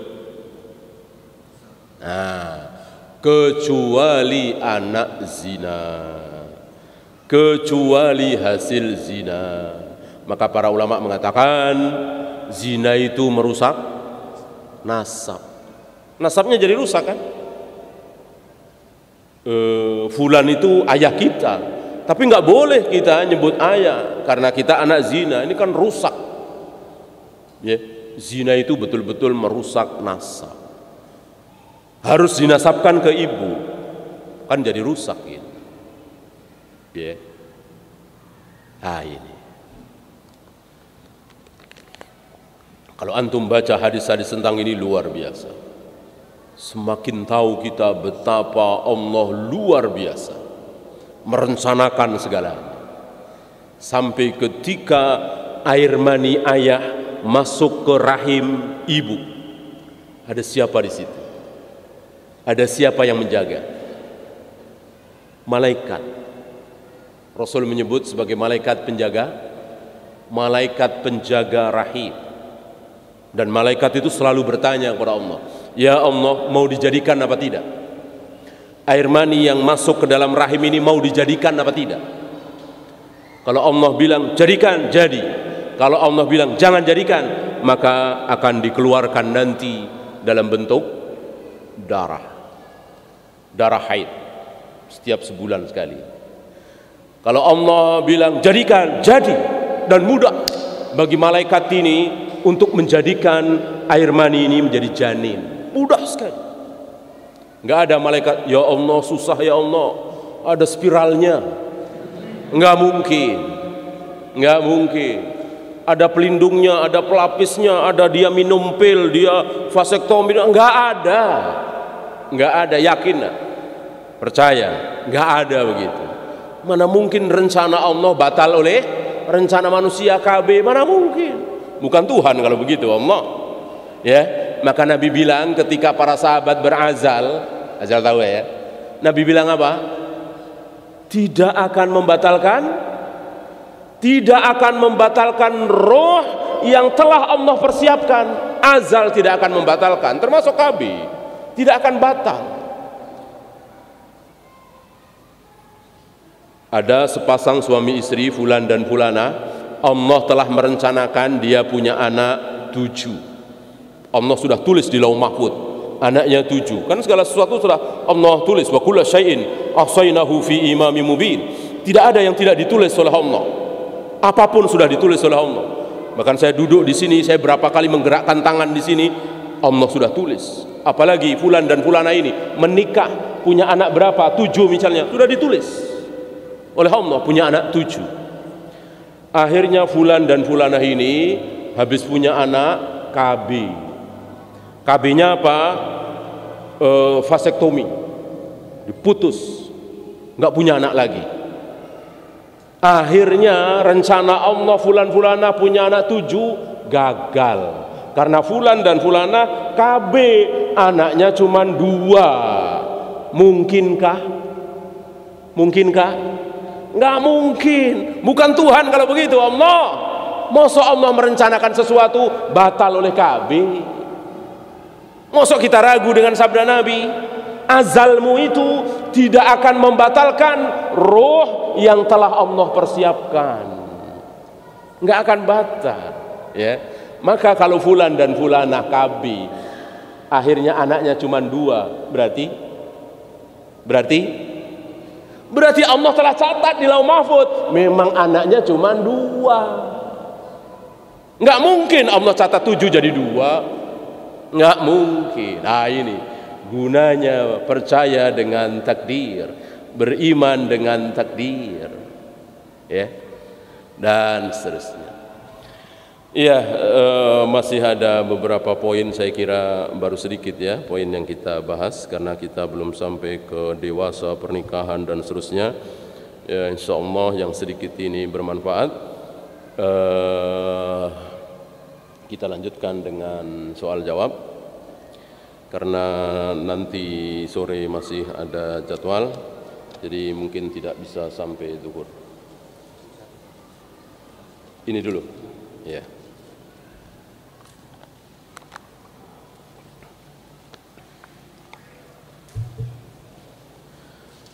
anak zina, kecuali hasil zina. Maka para ulama mengatakan zina itu merusak nasab. Nasabnya jadi rusak kan? Fulan itu ayah kita, tapi nggak boleh kita nyebut ayah karena kita anak zina. Ini kan rusak. Ya, zina itu betul-betul merusak nasab. Harus dinasabkan ke ibu, kan jadi rusak gitu. Ya. Nah ini. Kalau antum baca hadis-hadis tentang ini luar biasa. Semakin tahu kita betapa Allah luar biasa merencanakan segalanya. Sampai ketika air mani ayah masuk ke rahim ibu, ada siapa di situ? Ada siapa yang menjaga? Malaikat. Rasul menyebut sebagai malaikat penjaga, malaikat penjaga rahim. Dan malaikat itu selalu bertanya kepada Allah, ya Allah, mau dijadikan apa tidak? Air mani yang masuk ke dalam rahim ini mau dijadikan apa tidak? Kalau Allah bilang jadikan, jadi. Kalau Allah bilang jangan jadikan, maka akan dikeluarkan nanti dalam bentuk darah haid setiap sebulan sekali. Kalau Allah bilang jadikan, jadi. Dan mudah bagi malaikat ini untuk menjadikan air mani ini menjadi janin. Mudah sekali. Enggak ada malaikat, ya Allah susah ya Allah, ada spiralnya. Enggak mungkin. Enggak mungkin. Ada pelindungnya, ada pelapisnya, ada dia minum pil, dia vasektomi. Enggak ada. Enggak ada, yakin. Percaya, enggak ada begitu. Mana mungkin rencana Allah batal oleh rencana manusia KB? Mana mungkin? Bukan Tuhan kalau begitu, Allah. Ya, maka Nabi bilang ketika para sahabat berazal, azal tahu ya. Nabi bilang apa? Tidak akan membatalkan roh yang telah Allah persiapkan. Azal tidak akan membatalkan, termasuk KB. Tidak akan batal. Ada sepasang suami istri, fulan dan fulana. Allah telah merencanakan dia punya anak 7. Allah sudah tulis di Lauh Mahfuz anaknya 7. Kan segala sesuatu sudah Allah tulis. Wa kullu syai'in ahsaynahu fi imamin mubin. Tidak ada yang tidak ditulis oleh Allah. Apapun sudah ditulis oleh Allah. Bahkan saya duduk di sini, saya berapa kali menggerakkan tangan di sini, Allah sudah tulis. Apalagi fulan dan fulana ini menikah, punya anak berapa? 7 misalnya, sudah ditulis oleh Allah punya anak 7. Akhirnya fulan dan fulanah ini habis punya anak KB. KB-nya apa? Vasektomi, diputus, nggak punya anak lagi. Akhirnya rencana Allah fulan-fulana punya anak 7 gagal karena fulan dan fulana KB anaknya cuma 2. Mungkinkah? Nggak mungkin. Bukan Tuhan kalau begitu, Allah. Masa Allah merencanakan sesuatu batal oleh KB? Masa kita ragu dengan sabda Nabi? Azalmu itu tidak akan membatalkan roh yang telah Allah persiapkan, nggak akan batal, ya. Maka kalau fulan dan fulanah KB akhirnya anaknya cuma 2, berarti Allah telah catat di Lauh Mahfuz memang anaknya cuma 2. Nggak mungkin Allah catat 7 jadi 2, nggak mungkin. Nah, ini gunanya percaya dengan takdir, beriman dengan takdir, ya, dan seterusnya. Iya, masih ada beberapa poin, saya kira baru sedikit ya poin yang kita bahas karena kita belum sampai ke dewasa, pernikahan dan seterusnya. Ya, insya Allah yang sedikit ini bermanfaat. Kita lanjutkan dengan soal jawab karena nanti sore masih ada jadwal, jadi mungkin tidak bisa sampai zuhur. Ini dulu, ya.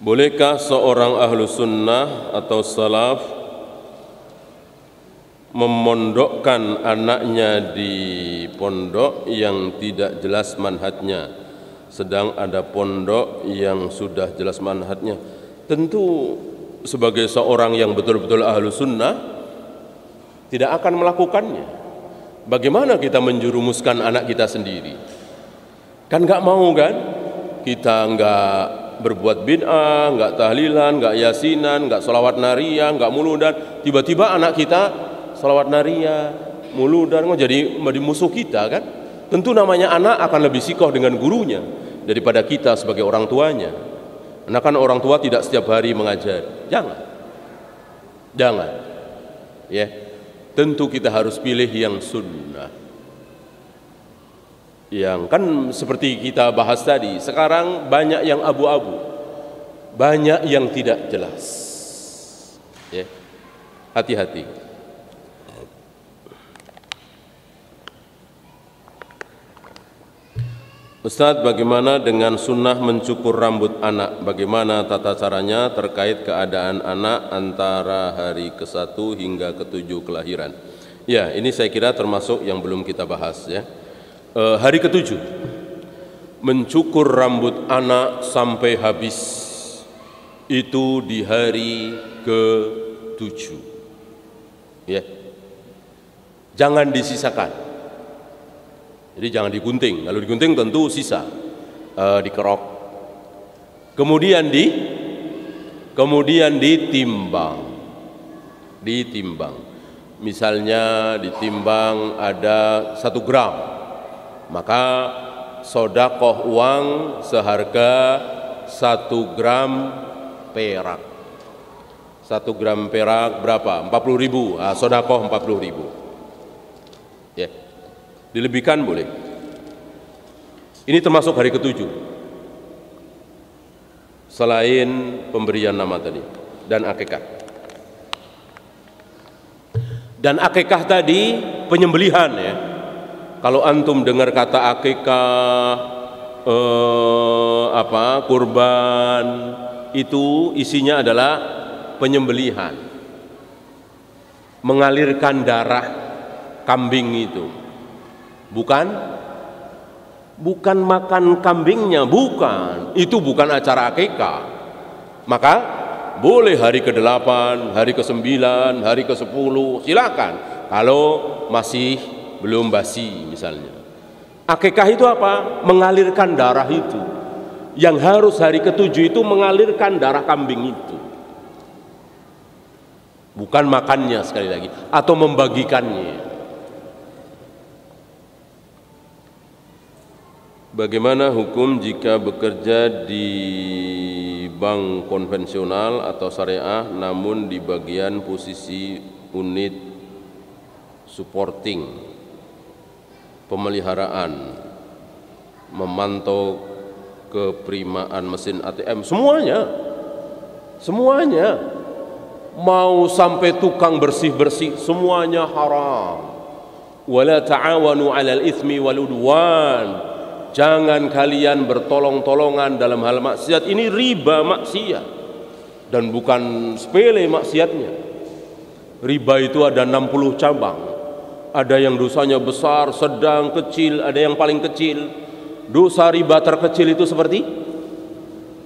Bolehkah seorang ahlu sunnah atau salaf memondokkan anaknya di pondok yang tidak jelas manhajnya, sedang ada pondok yang sudah jelas manhajnya? Tentu sebagai seorang yang betul-betul ahlu sunnah tidak akan melakukannya. Bagaimana kita menjerumuskan anak kita sendiri? Kan nggak mau kan? Kita nggak berbuat bid'ah, nggak tahlilan, nggak yasinan, nggak sholawat nariyah, nggak muludan, tiba-tiba anak kita sholawat nariyah, muludan, jadi musuh kita kan? Tentu namanya anak akan lebih sikoh dengan gurunya daripada kita sebagai orang tuanya. Karena kan orang tua tidak setiap hari mengajar. Jangan, ya. Tentu kita harus pilih yang sunnah. Yang kan seperti kita bahas tadi, sekarang banyak yang abu-abu, banyak yang tidak jelas, ya. Hati-hati. Ustadz, bagaimana dengan sunnah mencukur rambut anak? Bagaimana tata caranya terkait keadaan anak antara hari ke-1 hingga ke-7 kelahiran? Ya, ini saya kira termasuk yang belum kita bahas, ya. Hari ke-7 mencukur rambut anak sampai habis itu di hari ke-7, ya. Jangan disisakan. Jadi jangan digunting. Kalau digunting tentu sisa, dikerok. Kemudian ditimbang. Misalnya ditimbang ada 1 gram. Maka sodakoh uang seharga 1 gram perak. 1 gram perak berapa? 40.000. Sodakoh 40.000. Ya, dilebihkan boleh. Ini termasuk hari ke-7. Selain pemberian nama tadi dan akikah. Dan akikah tadi penyembelihan, ya. Kalau antum dengar kata akikah, kurban, itu isinya adalah penyembelihan, mengalirkan darah kambing itu, bukan makan kambingnya, bukan. Itu bukan acara akikah. Maka boleh hari ke-8, hari ke-9, hari ke-10, silakan. Kalau masih belum basi misalnya. Akikah itu apa? Mengalirkan darah itu. Yang harus hari ke-7 itu mengalirkan darah kambing itu. Bukan makannya sekali lagi atau membagikannya. Bagaimana hukum jika bekerja di bank konvensional atau syariah namun di bagian posisi unit supporting, pemeliharaan, memantau keprimaan mesin ATM, semuanya mau sampai tukang bersih-bersih, semuanya haram. Wala ta'awanu 'alal itsmi wal udwan. jangan kalian bertolong-tolongan dalam hal maksiat. Ini riba maksiat, dan bukan sepele maksiatnya. Riba itu ada 60 cabang. Ada yang dosanya besar, sedang, kecil, ada yang paling kecil. Dosa riba terkecil itu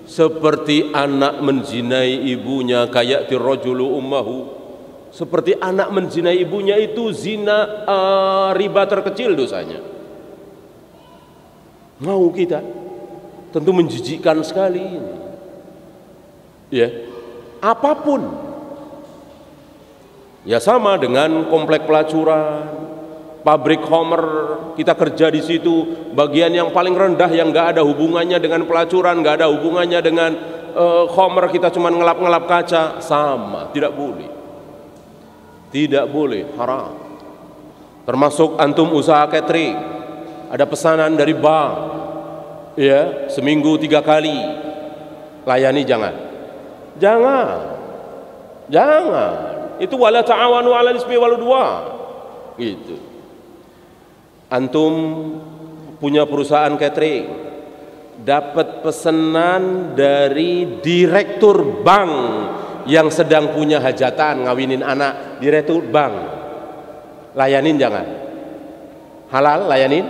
seperti anak menzinai ibunya, kayak tirrajulu ummahu. Seperti anak menzinai ibunya, itu zina, riba terkecil dosanya. Mau kita? Tentu menjijikkan sekali ini. Ya, apapun. Ya sama dengan komplek pelacuran, pabrik Homer, kita kerja di situ, bagian yang paling rendah yang nggak ada hubungannya dengan pelacuran, nggak ada hubungannya dengan Homer, kita cuma ngelap-ngelap kaca, sama, tidak boleh. Tidak boleh, haram. Termasuk antum usaha catering, ada pesanan dari bank, ya, seminggu 3 kali, layani jangan. Itu wala ta'awanu 'alal ismi wal 'udwan. Gitu. Antum punya perusahaan catering, dapat pesanan dari direktur bank yang sedang punya hajatan ngawinin anak, direktur bank, layanin jangan. Halal layanin?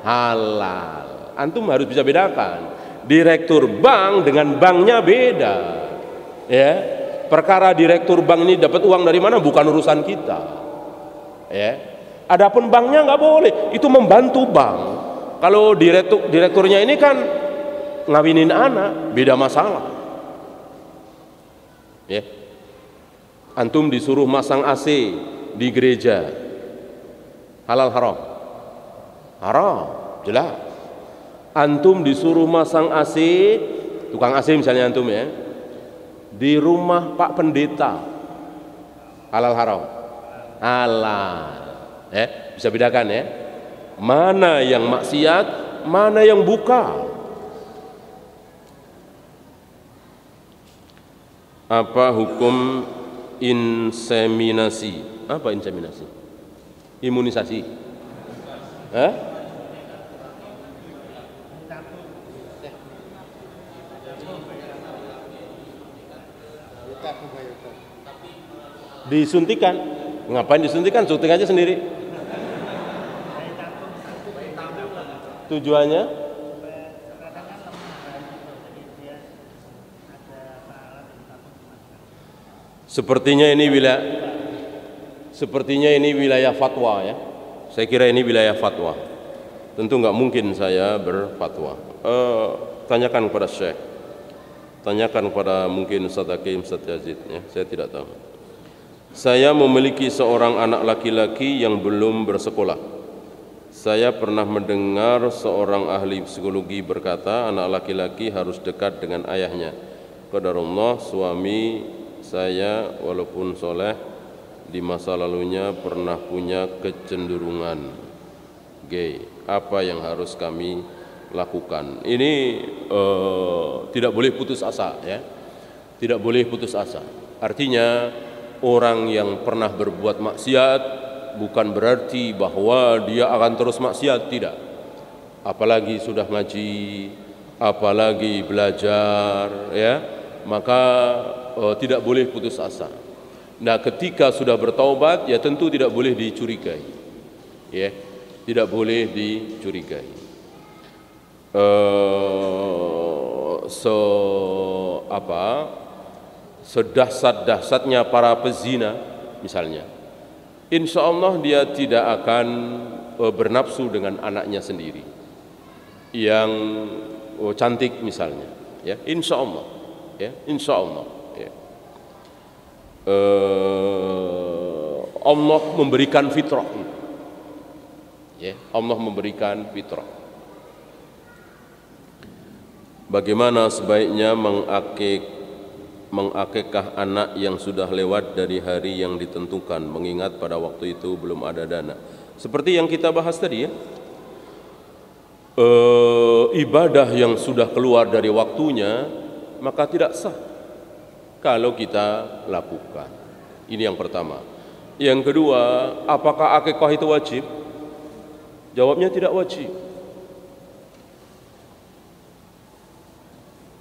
Halal. Antum harus bisa bedakan direktur bank dengan banknya beda. Ya, perkara direktur bank ini dapat uang dari mana bukan urusan kita. Ya, adapun banknya nggak boleh, itu membantu bank. Kalau direkturnya ini kan ngawinin anak, beda masalah. Ya, antum disuruh masang AC di gereja, halal haram? Haram, jelas. Antum disuruh masang AC, tukang AC misalnya antum ya, di rumah Pak Pendeta, halal haram? Halal. Ya, bisa bedakan ya, mana yang maksiat, mana yang bukan. Apa hukum inseminasi? Apa inseminasi? Imunisasi? Hah? Disuntikan? Ngapain disuntikan? Suntik aja sendiri. Tujuannya? Sepertinya ini wilayah fatwa ya. Saya kira ini wilayah fatwa. Tentu nggak mungkin saya berfatwa. Tanyakan kepada Syekh. Tanyakan kepada mungkin Ustaz Hakim, Ustaz Yazid ya. Saya tidak tahu. Saya memiliki seorang anak laki-laki yang belum bersekolah. Saya pernah mendengar seorang ahli psikologi berkata anak laki-laki harus dekat dengan ayahnya. Qadarullah, suami saya walaupun soleh di masa lalunya pernah punya kecenderungan gay. Apa yang harus kami lakukan? Ini tidak boleh putus asa ya. Tidak boleh putus asa. Artinya orang yang pernah berbuat maksiat bukan berarti bahwa dia akan terus maksiat, tidak. Apalagi sudah ngaji, apalagi belajar ya, maka tidak boleh putus asa. Nah, ketika sudah bertaubat ya tentu tidak boleh dicurigai. Ya, tidak boleh dicurigai. Sedahsyat-dahsyatnya para pezina misalnya, insya Allah dia tidak akan bernafsu dengan anaknya sendiri yang cantik misalnya, ya, insya Allah, ya, insya Allah, ya. Allah memberikan fitrah, ya, Allah memberikan fitrah. Bagaimana sebaiknya mengakekah anak yang sudah lewat dari hari yang ditentukan, mengingat pada waktu itu belum ada dana? Seperti yang kita bahas tadi ya, ibadah yang sudah keluar dari waktunya maka tidak sah kalau kita lakukan. Ini yang pertama. Yang kedua, apakah akikah itu wajib? Jawabnya tidak wajib.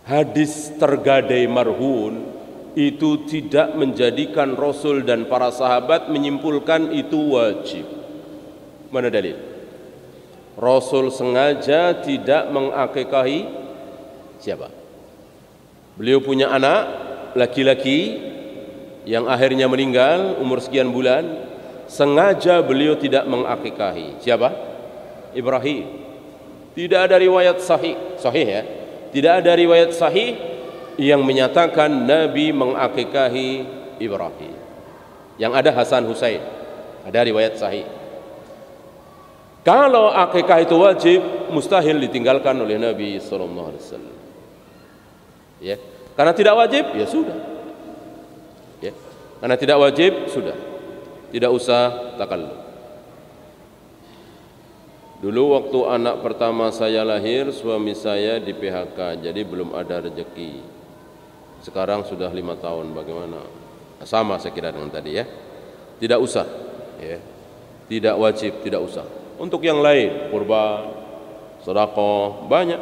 hadis tergadai marhun itu tidak menjadikan Rasul dan para sahabat menyimpulkan itu wajib. Mana dalil? Rasul sengaja tidak mengakikahi siapa? Beliau punya anak laki-laki yang akhirnya meninggal umur sekian bulan, sengaja beliau tidak mengakikahi. Siapa? Ibrahim. Tidak ada riwayat sahih ya. Tidak ada riwayat sahih yang menyatakan Nabi mengakikahi Ibrahim. Yang ada Hasan Husain. Ada riwayat sahih. Kalau akikah itu wajib, mustahil ditinggalkan oleh Nabi sallallahu alaihi wasallam. Ya, karena tidak wajib, ya sudah. Ya, karena tidak wajib, sudah. Tidak usah takalluf. Dulu waktu anak pertama saya lahir, suami saya di PHK, jadi belum ada rezeki. Sekarang sudah 5 tahun, bagaimana? Sama saya kira dengan tadi ya. Tidak usah, ya. Tidak wajib, tidak usah. Untuk yang lain, kurban, sedekah, banyak.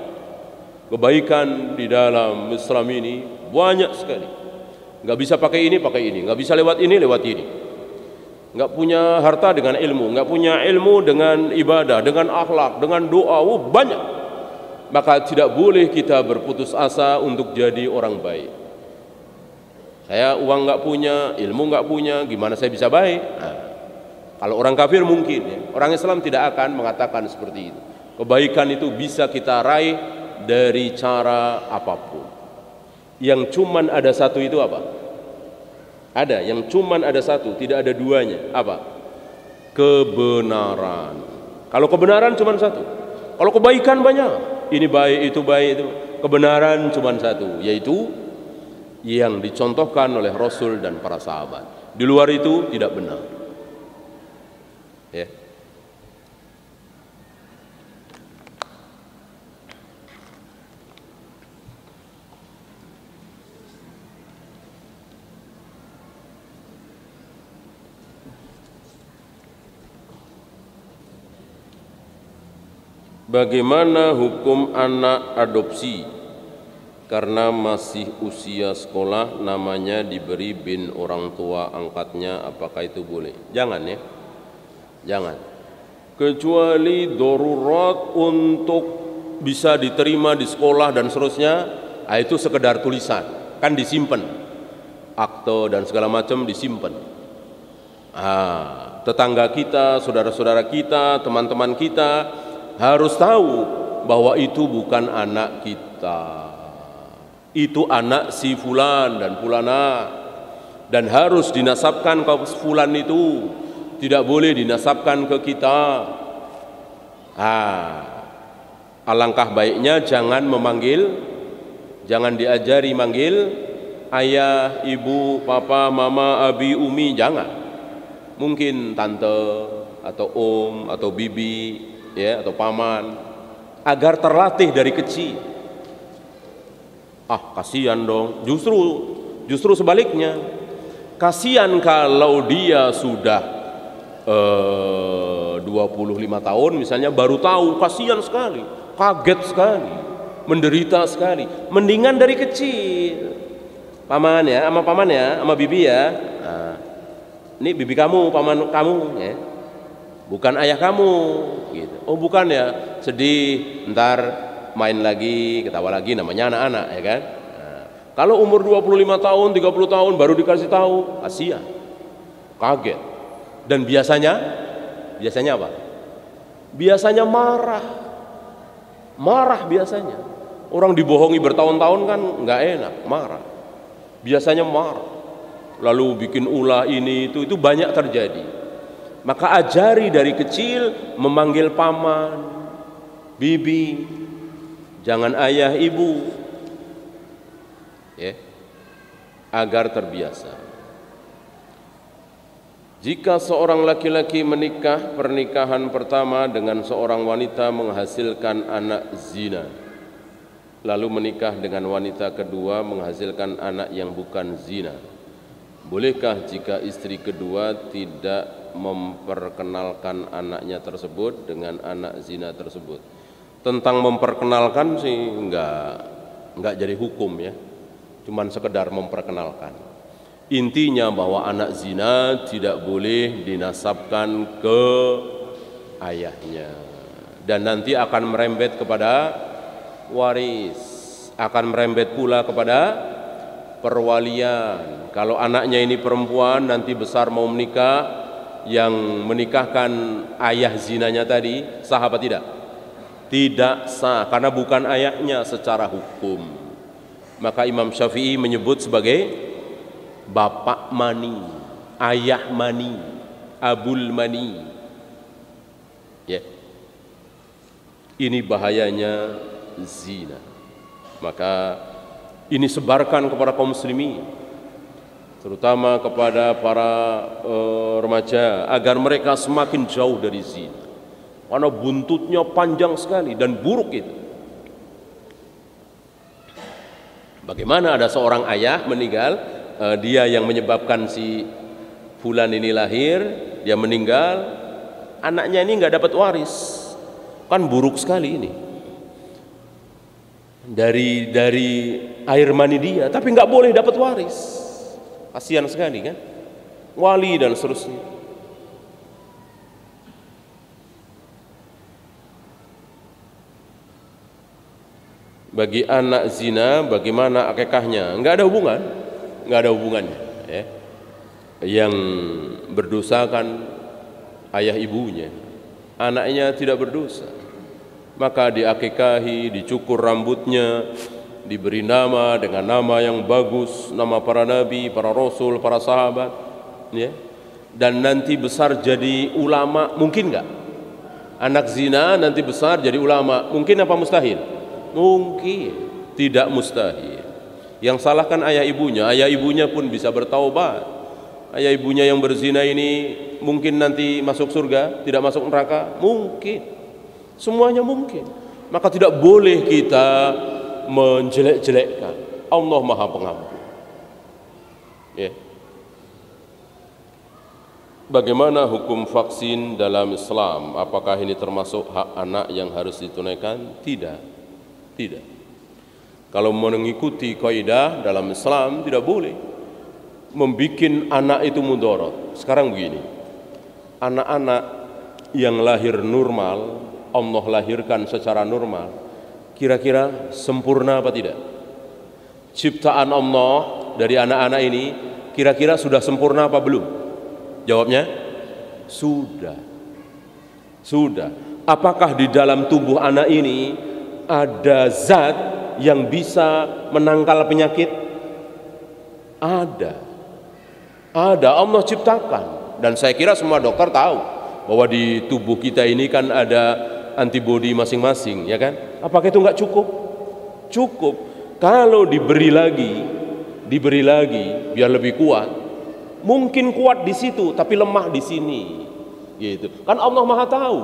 Kebaikan di dalam Islam ini banyak sekali. Nggak bisa pakai ini, nggak bisa lewat ini, lewat ini. Nggak punya harta dengan ilmu, nggak punya ilmu dengan ibadah, dengan akhlak, dengan doa, banyak. Maka tidak boleh kita berputus asa untuk jadi orang baik. Saya uang nggak punya, ilmu nggak punya, gimana saya bisa baik? Nah, kalau orang kafir mungkin, ya. Orang Islam tidak akan mengatakan seperti itu. Kebaikan itu bisa kita raih dari cara apapun. Yang cuman ada satu itu apa? Ada, yang cuman ada satu, tidak ada duanya. Apa? Kebenaran. Kalau kebenaran cuman satu. Kalau kebaikan banyak. Ini baik, itu baik, itu. Kebenaran cuman satu, yaitu yang dicontohkan oleh Rasul dan para sahabat. Di luar itu tidak benar. Ya. Bagaimana hukum anak adopsi karena masih usia sekolah, namanya diberi bin orang tua angkatnya, apakah itu boleh? Jangan ya, jangan. Kecuali darurat untuk bisa diterima di sekolah dan seterusnya, itu sekedar tulisan, kan disimpan, akte dan segala macam disimpan. Tetangga kita, saudara-saudara kita, teman-teman kita harus tahu bahwa itu bukan anak kita, itu anak si fulan dan fulana, dan harus dinasabkan ke fulan itu, tidak boleh dinasabkan ke kita. Alangkah baiknya jangan memanggil, jangan diajari manggil ayah, ibu, papa, mama, abi, umi, jangan. Mungkin tante atau om atau bibi, ya, atau paman, agar terlatih dari kecil. Kasihan dong. Justru sebaliknya, kasihan kalau dia sudah 25 tahun misalnya baru tahu, kasihan sekali, kaget sekali, menderita sekali. Mendingan dari kecil, paman ya, sama bibi ya. Ini bibi kamu, paman kamu, ya. Bukan ayah kamu, gitu. Oh bukan ya, sedih, ntar main lagi, ketawa lagi, namanya anak-anak, ya kan? Kalau umur 25 tahun, 30 tahun baru dikasih tahu, kasihan, kaget. Dan biasanya apa? Biasanya marah biasanya. Orang dibohongi bertahun-tahun kan nggak enak, marah. Biasanya marah, lalu bikin ulah ini itu banyak terjadi. Maka ajari dari kecil memanggil paman, bibi, jangan ayah, ibu, ya, agar terbiasa. Jika seorang laki-laki menikah pernikahan pertama dengan seorang wanita menghasilkan anak zina, lalu menikah dengan wanita kedua menghasilkan anak yang bukan zina, bolehkah jika istri kedua tidak memperkenalkan anaknya tersebut dengan anak zina tersebut? Tentang memperkenalkan sih enggak, nggak jadi hukum ya, cuman sekedar memperkenalkan. Intinya bahwa anak zina tidak boleh dinasabkan ke ayahnya, dan nanti akan merembet kepada waris, akan merembet pula kepada perwalian. Kalau anaknya ini perempuan, nanti besar mau menikah, yang menikahkan ayah zinanya tadi sah apa tidak? Tidak sah, karena bukan ayahnya secara hukum. Maka Imam Syafi'i menyebut sebagai bapak mani, ayah mani, abul mani. Ya. Ini bahayanya zina. Maka ini sebarkan kepada kaum muslimin, terutama kepada para remaja, agar mereka semakin jauh dari zina. Karena buntutnya panjang sekali dan buruk itu. Bagaimana ada seorang ayah meninggal, dia yang menyebabkan si fulan ini lahir, dia meninggal, anaknya ini nggak dapat waris, kan buruk sekali ini. Dari air mani dia, tapi nggak boleh dapat waris, kasihan sekali kan, wali dan seterusnya. Bagi anak zina, bagaimana akikahnya? Nggak ada hubungan, nggak ada hubungannya. Ya. Yang berdosa kan ayah ibunya, anaknya tidak berdosa. Maka diakikahi, dicukur rambutnya, diberi nama dengan nama yang bagus, nama para nabi, para rasul, para sahabat, ya. Dan nanti besar jadi ulama, mungkin nggak? Anak zina nanti besar jadi ulama, mungkin apa mustahil? Mungkin, tidak mustahil. Yang salahkan ayah ibunya pun bisa bertaubat. Ayah ibunya yang berzina ini mungkin nanti masuk surga, tidak masuk neraka, mungkin. Semuanya mungkin. Maka tidak boleh kita menjelek-jelekkan. Allah Maha Pengampun. Ya. Bagaimana hukum vaksin dalam Islam? Apakah ini termasuk hak anak yang harus ditunaikan? Tidak. Tidak. Kalau mengikuti kaidah dalam Islam tidak boleh membikin anak itu mudarat. Sekarang begini, anak-anak yang lahir normal, Allah lahirkan secara normal, kira-kira sempurna apa tidak? Ciptaan Allah dari anak-anak ini kira-kira sudah sempurna apa belum? Jawabnya sudah. Sudah. Apakah di dalam tubuh anak ini ada zat yang bisa menangkal penyakit? Ada. Allah ciptakan. Dan saya kira semua dokter tahu bahwa di tubuh kita ini kan ada antibodi masing-masing, ya kan? Apakah itu enggak cukup? Cukup. Kalau diberi lagi biar lebih kuat. Mungkin kuat di situ tapi lemah di sini. Gitu. Kan Allah Maha tahu.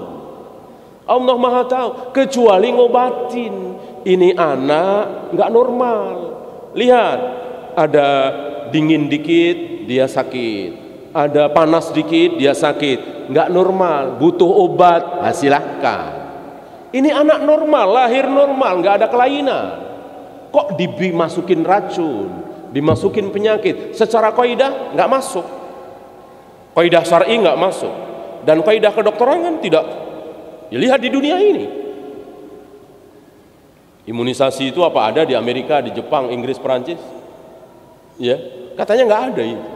Allah Maha tahu, kecuali ngobatin. Ini anak nggak normal. Lihat, ada dingin dikit dia sakit, ada panas dikit dia sakit, nggak normal, butuh obat. Nah, silahkan. Ini anak normal, lahir normal, nggak ada kelainan. Kok dimasukin racun, dimasukin penyakit? Secara kaidah nggak masuk, kaidah syar'i nggak masuk, dan kaidah kedokteran kan tidak. Ya, lihat di dunia ini, imunisasi itu apa ada di Amerika, di Jepang, Inggris, Perancis? Ya, katanya nggak ada itu.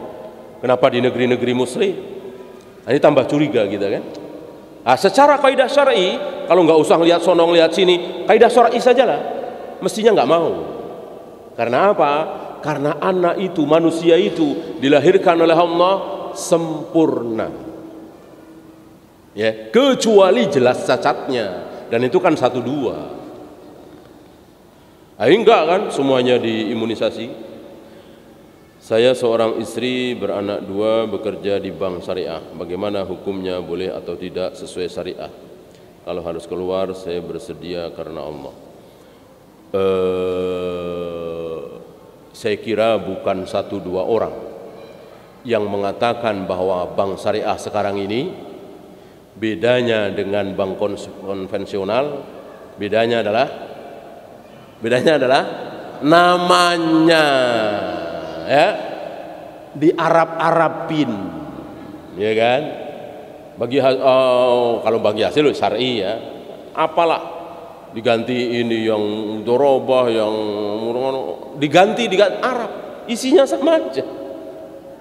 Kenapa di negeri-negeri Muslim? Nah, ini tambah curiga gitu kan? Nah, secara kaidah syar'i, kalau nggak usah lihat sono, lihat sini, kaidah syar'i sajalah, mestinya nggak mau. Karena apa? Karena anak itu, manusia itu dilahirkan oleh Allah sempurna. Ya, kecuali jelas cacatnya, dan itu kan 1-2. Enggak kan semuanya diimunisasi. Saya seorang istri beranak 2, bekerja di bank syariah. Bagaimana hukumnya, boleh atau tidak sesuai syariah? Kalau harus keluar, saya bersedia karena Allah. Saya kira bukan 1-2 orang yang mengatakan bahwa bank syariah sekarang ini bedanya dengan bank konvensional, bedanya adalah namanya ya di Arab-Arabin, ya kan? Kalau bagi hasil syar'i ya, apalah diganti ini yang dorobah, yang diganti Arab, isinya sama aja,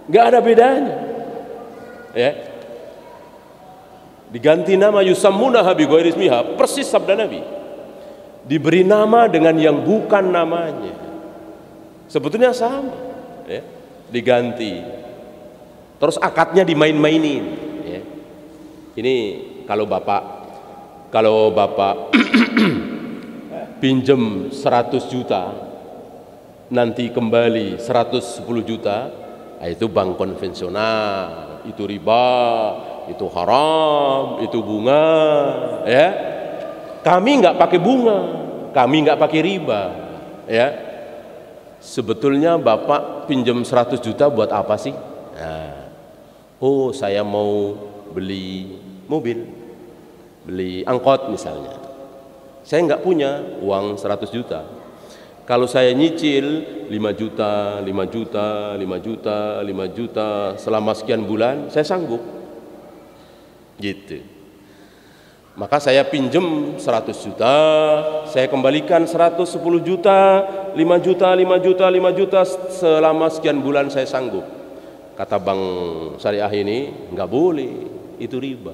nggak ada bedanya, ya. Diganti nama yusammunaha bi ghairi ismiha, persis sabda Nabi. Diberi nama dengan yang bukan namanya, sebetulnya sama, ya. Diganti, terus akadnya dimain-mainin, ya. Ini kalau bapak pinjem 100 juta nanti kembali 110 juta, nah itu bank konvensional, itu riba, itu haram, itu bunga, ya. Kami nggak pakai bunga, kami nggak pakai riba, ya. Sebetulnya bapak pinjam 100 juta buat apa sih? Nah, oh saya mau beli mobil, beli angkot misalnya. Saya nggak punya uang 100 juta. Kalau saya nyicil 5 juta, 5 juta, 5 juta, 5 juta selama sekian bulan, saya sanggup. Gitu. Maka saya pinjem 100 juta, saya kembalikan 110 juta, 5 juta, 5 juta, 5 juta selama sekian bulan saya sanggup. Kata Bank Syariah ini, nggak boleh, itu riba.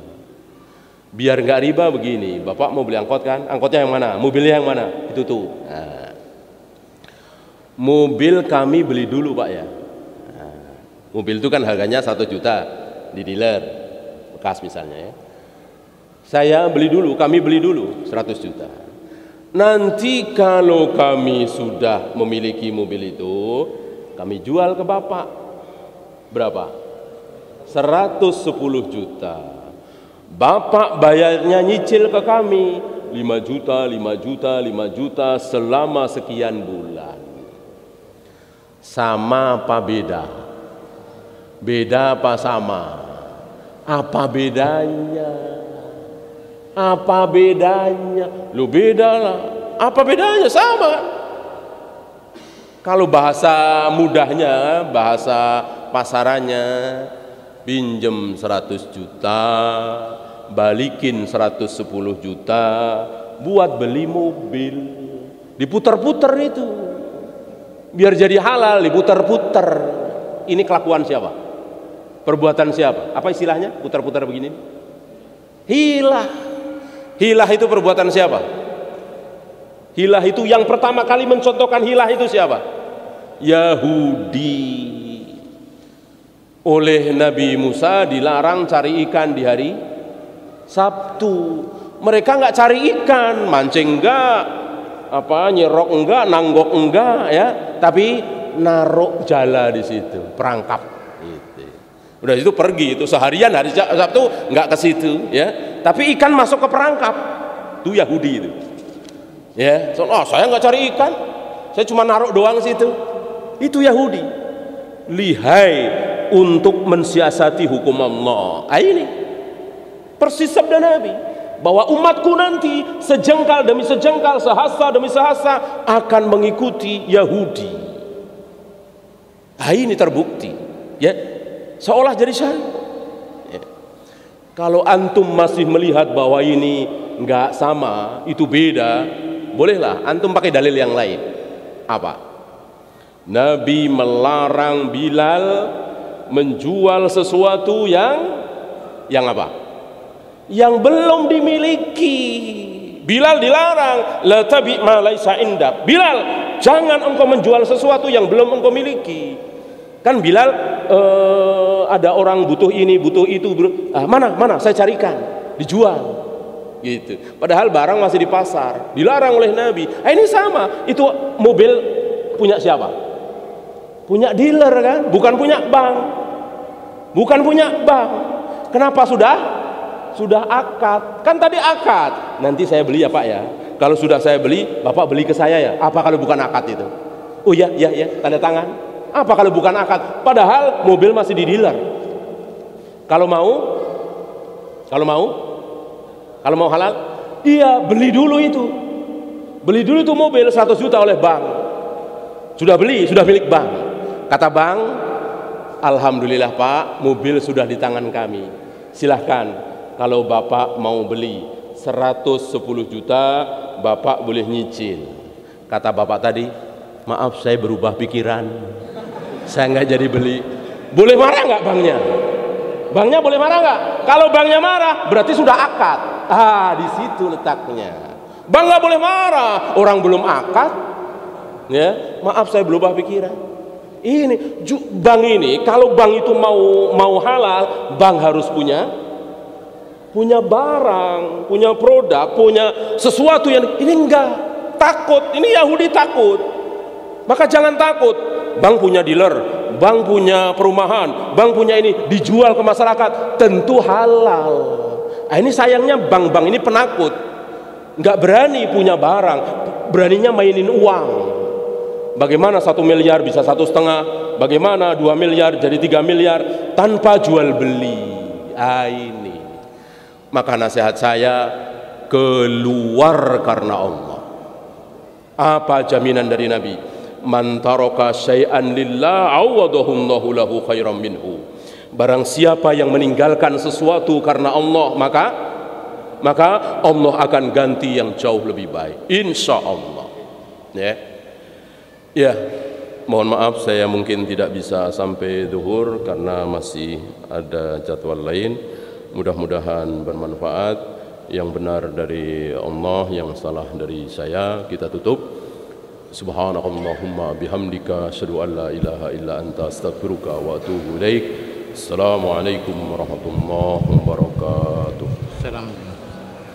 Biar nggak riba begini, bapak mau beli angkot kan, angkotnya yang mana, mobilnya yang mana, itu tuh. Nah, mobil kami beli dulu pak ya. Nah, mobil itu kan harganya 1 juta di dealer bekas misalnya ya. Saya beli dulu, kami beli dulu 100 juta. Nanti kalau kami sudah memiliki mobil itu, kami jual ke bapak. Berapa? 110 juta. Bapak bayarnya nyicil ke kami 5 juta, 5 juta, 5 juta selama sekian bulan. Sama apa beda? Beda apa sama? Apa bedanya? Apa bedanya? Lu beda lah. Apa bedanya? Sama. Kalau bahasa mudahnya, bahasa pasarannya, pinjem 100 juta, balikin 110 juta buat beli mobil. Diputer-puter itu. Biar jadi halal, diputer-puter. Ini kelakuan siapa? Perbuatan siapa? Apa istilahnya? Putar-putar begini. Hilah. Hilah itu perbuatan siapa? Hilah itu yang pertama kali mencontohkan hilah itu siapa? Yahudi. Oleh Nabi Musa dilarang cari ikan di hari Sabtu. Mereka nggak cari ikan, mancing enggak, nyerok enggak, nanggok enggak ya, tapi naruh jala di situ, perangkap. Gitu. Udah itu pergi itu seharian hari Sabtu nggak ke situ ya. Tapi ikan masuk ke perangkap, itu Yahudi itu. Ya, saya nggak cari ikan, saya cuma naruh doang situ. Itu Yahudi. Lihai untuk mensiasati hukum Allah. Ini persis sabda Nabi bahwa umatku nanti sejengkal demi sejengkal, sehasta demi sehasta akan mengikuti Yahudi. Ini terbukti, ya, seolah jadi syariat. Kalau antum masih melihat bahwa ini enggak sama, itu beda, bolehlah antum pakai dalil yang lain. Apa? Nabi melarang Bilal menjual sesuatu yang apa? Yang belum dimiliki. Bilal dilarang, la tabi' ma laisa indak. Bilal, jangan engkau menjual sesuatu yang belum engkau miliki. Kan Bilal ada orang butuh ini, butuh itu, mana saya carikan, dijual gitu. Padahal barang masih di pasar, dilarang oleh Nabi. Ini sama, itu mobil punya siapa? Punya dealer kan, bukan punya bank. Bukan punya bank. Kenapa sudah akad? Kan tadi akad. Nanti saya beli ya Pak ya. Kalau sudah saya beli, Bapak beli ke saya ya. Apa kalau bukan akad itu? Oh ya, tanda tangan. Apa kalau bukan akad? Padahal mobil masih di dealer. Kalau mau halal, iya beli dulu itu mobil 100 juta oleh bank. Sudah beli, sudah milik bank. Kata bank, alhamdulillah Pak, mobil sudah di tangan kami. Silahkan, kalau Bapak mau beli 110 juta, Bapak boleh nyicil. Kata Bapak tadi, maaf saya berubah pikiran, saya nggak jadi beli. Boleh marah nggak banknya? Banknya boleh marah nggak? Kalau banknya marah, berarti sudah akad. Di situ letaknya. Bank nggak boleh marah, orang belum akad. Ya, maaf saya berubah pikiran. Ini bank ini, kalau bank itu mau halal, bank harus punya barang, punya produk, punya sesuatu yang ini enggak. Takut, ini Yahudi takut. Maka jangan takut. Bank punya dealer, bank punya perumahan, bank punya ini dijual ke masyarakat, tentu halal. Nah, ini sayangnya bank-bank ini penakut. Enggak berani punya barang, beraninya mainin uang. Bagaimana 1 miliar bisa 1,5, bagaimana 2 miliar jadi 3 miliar tanpa jual beli. Ini maka nasihat saya, keluar karena Allah. Apa jaminan dari Nabi? Man taraka syai'an lillah awadahullahu lahu khairan minhu. Barang siapa yang meninggalkan sesuatu karena Allah, maka Allah akan ganti yang jauh lebih baik, insya Allah. Ya, mohon maaf saya mungkin tidak bisa sampai zuhur karena masih ada jadwal lain. Mudah-mudahan bermanfaat. Yang benar dari Allah, yang salah dari saya. Kita tutup. Subhanakallahumma bihamdika asyhadu an la ilaha illa anta astaghfiruka wa atubu ilaik. Assalamualaikum warahmatullahi wabarakatuh.
Salam.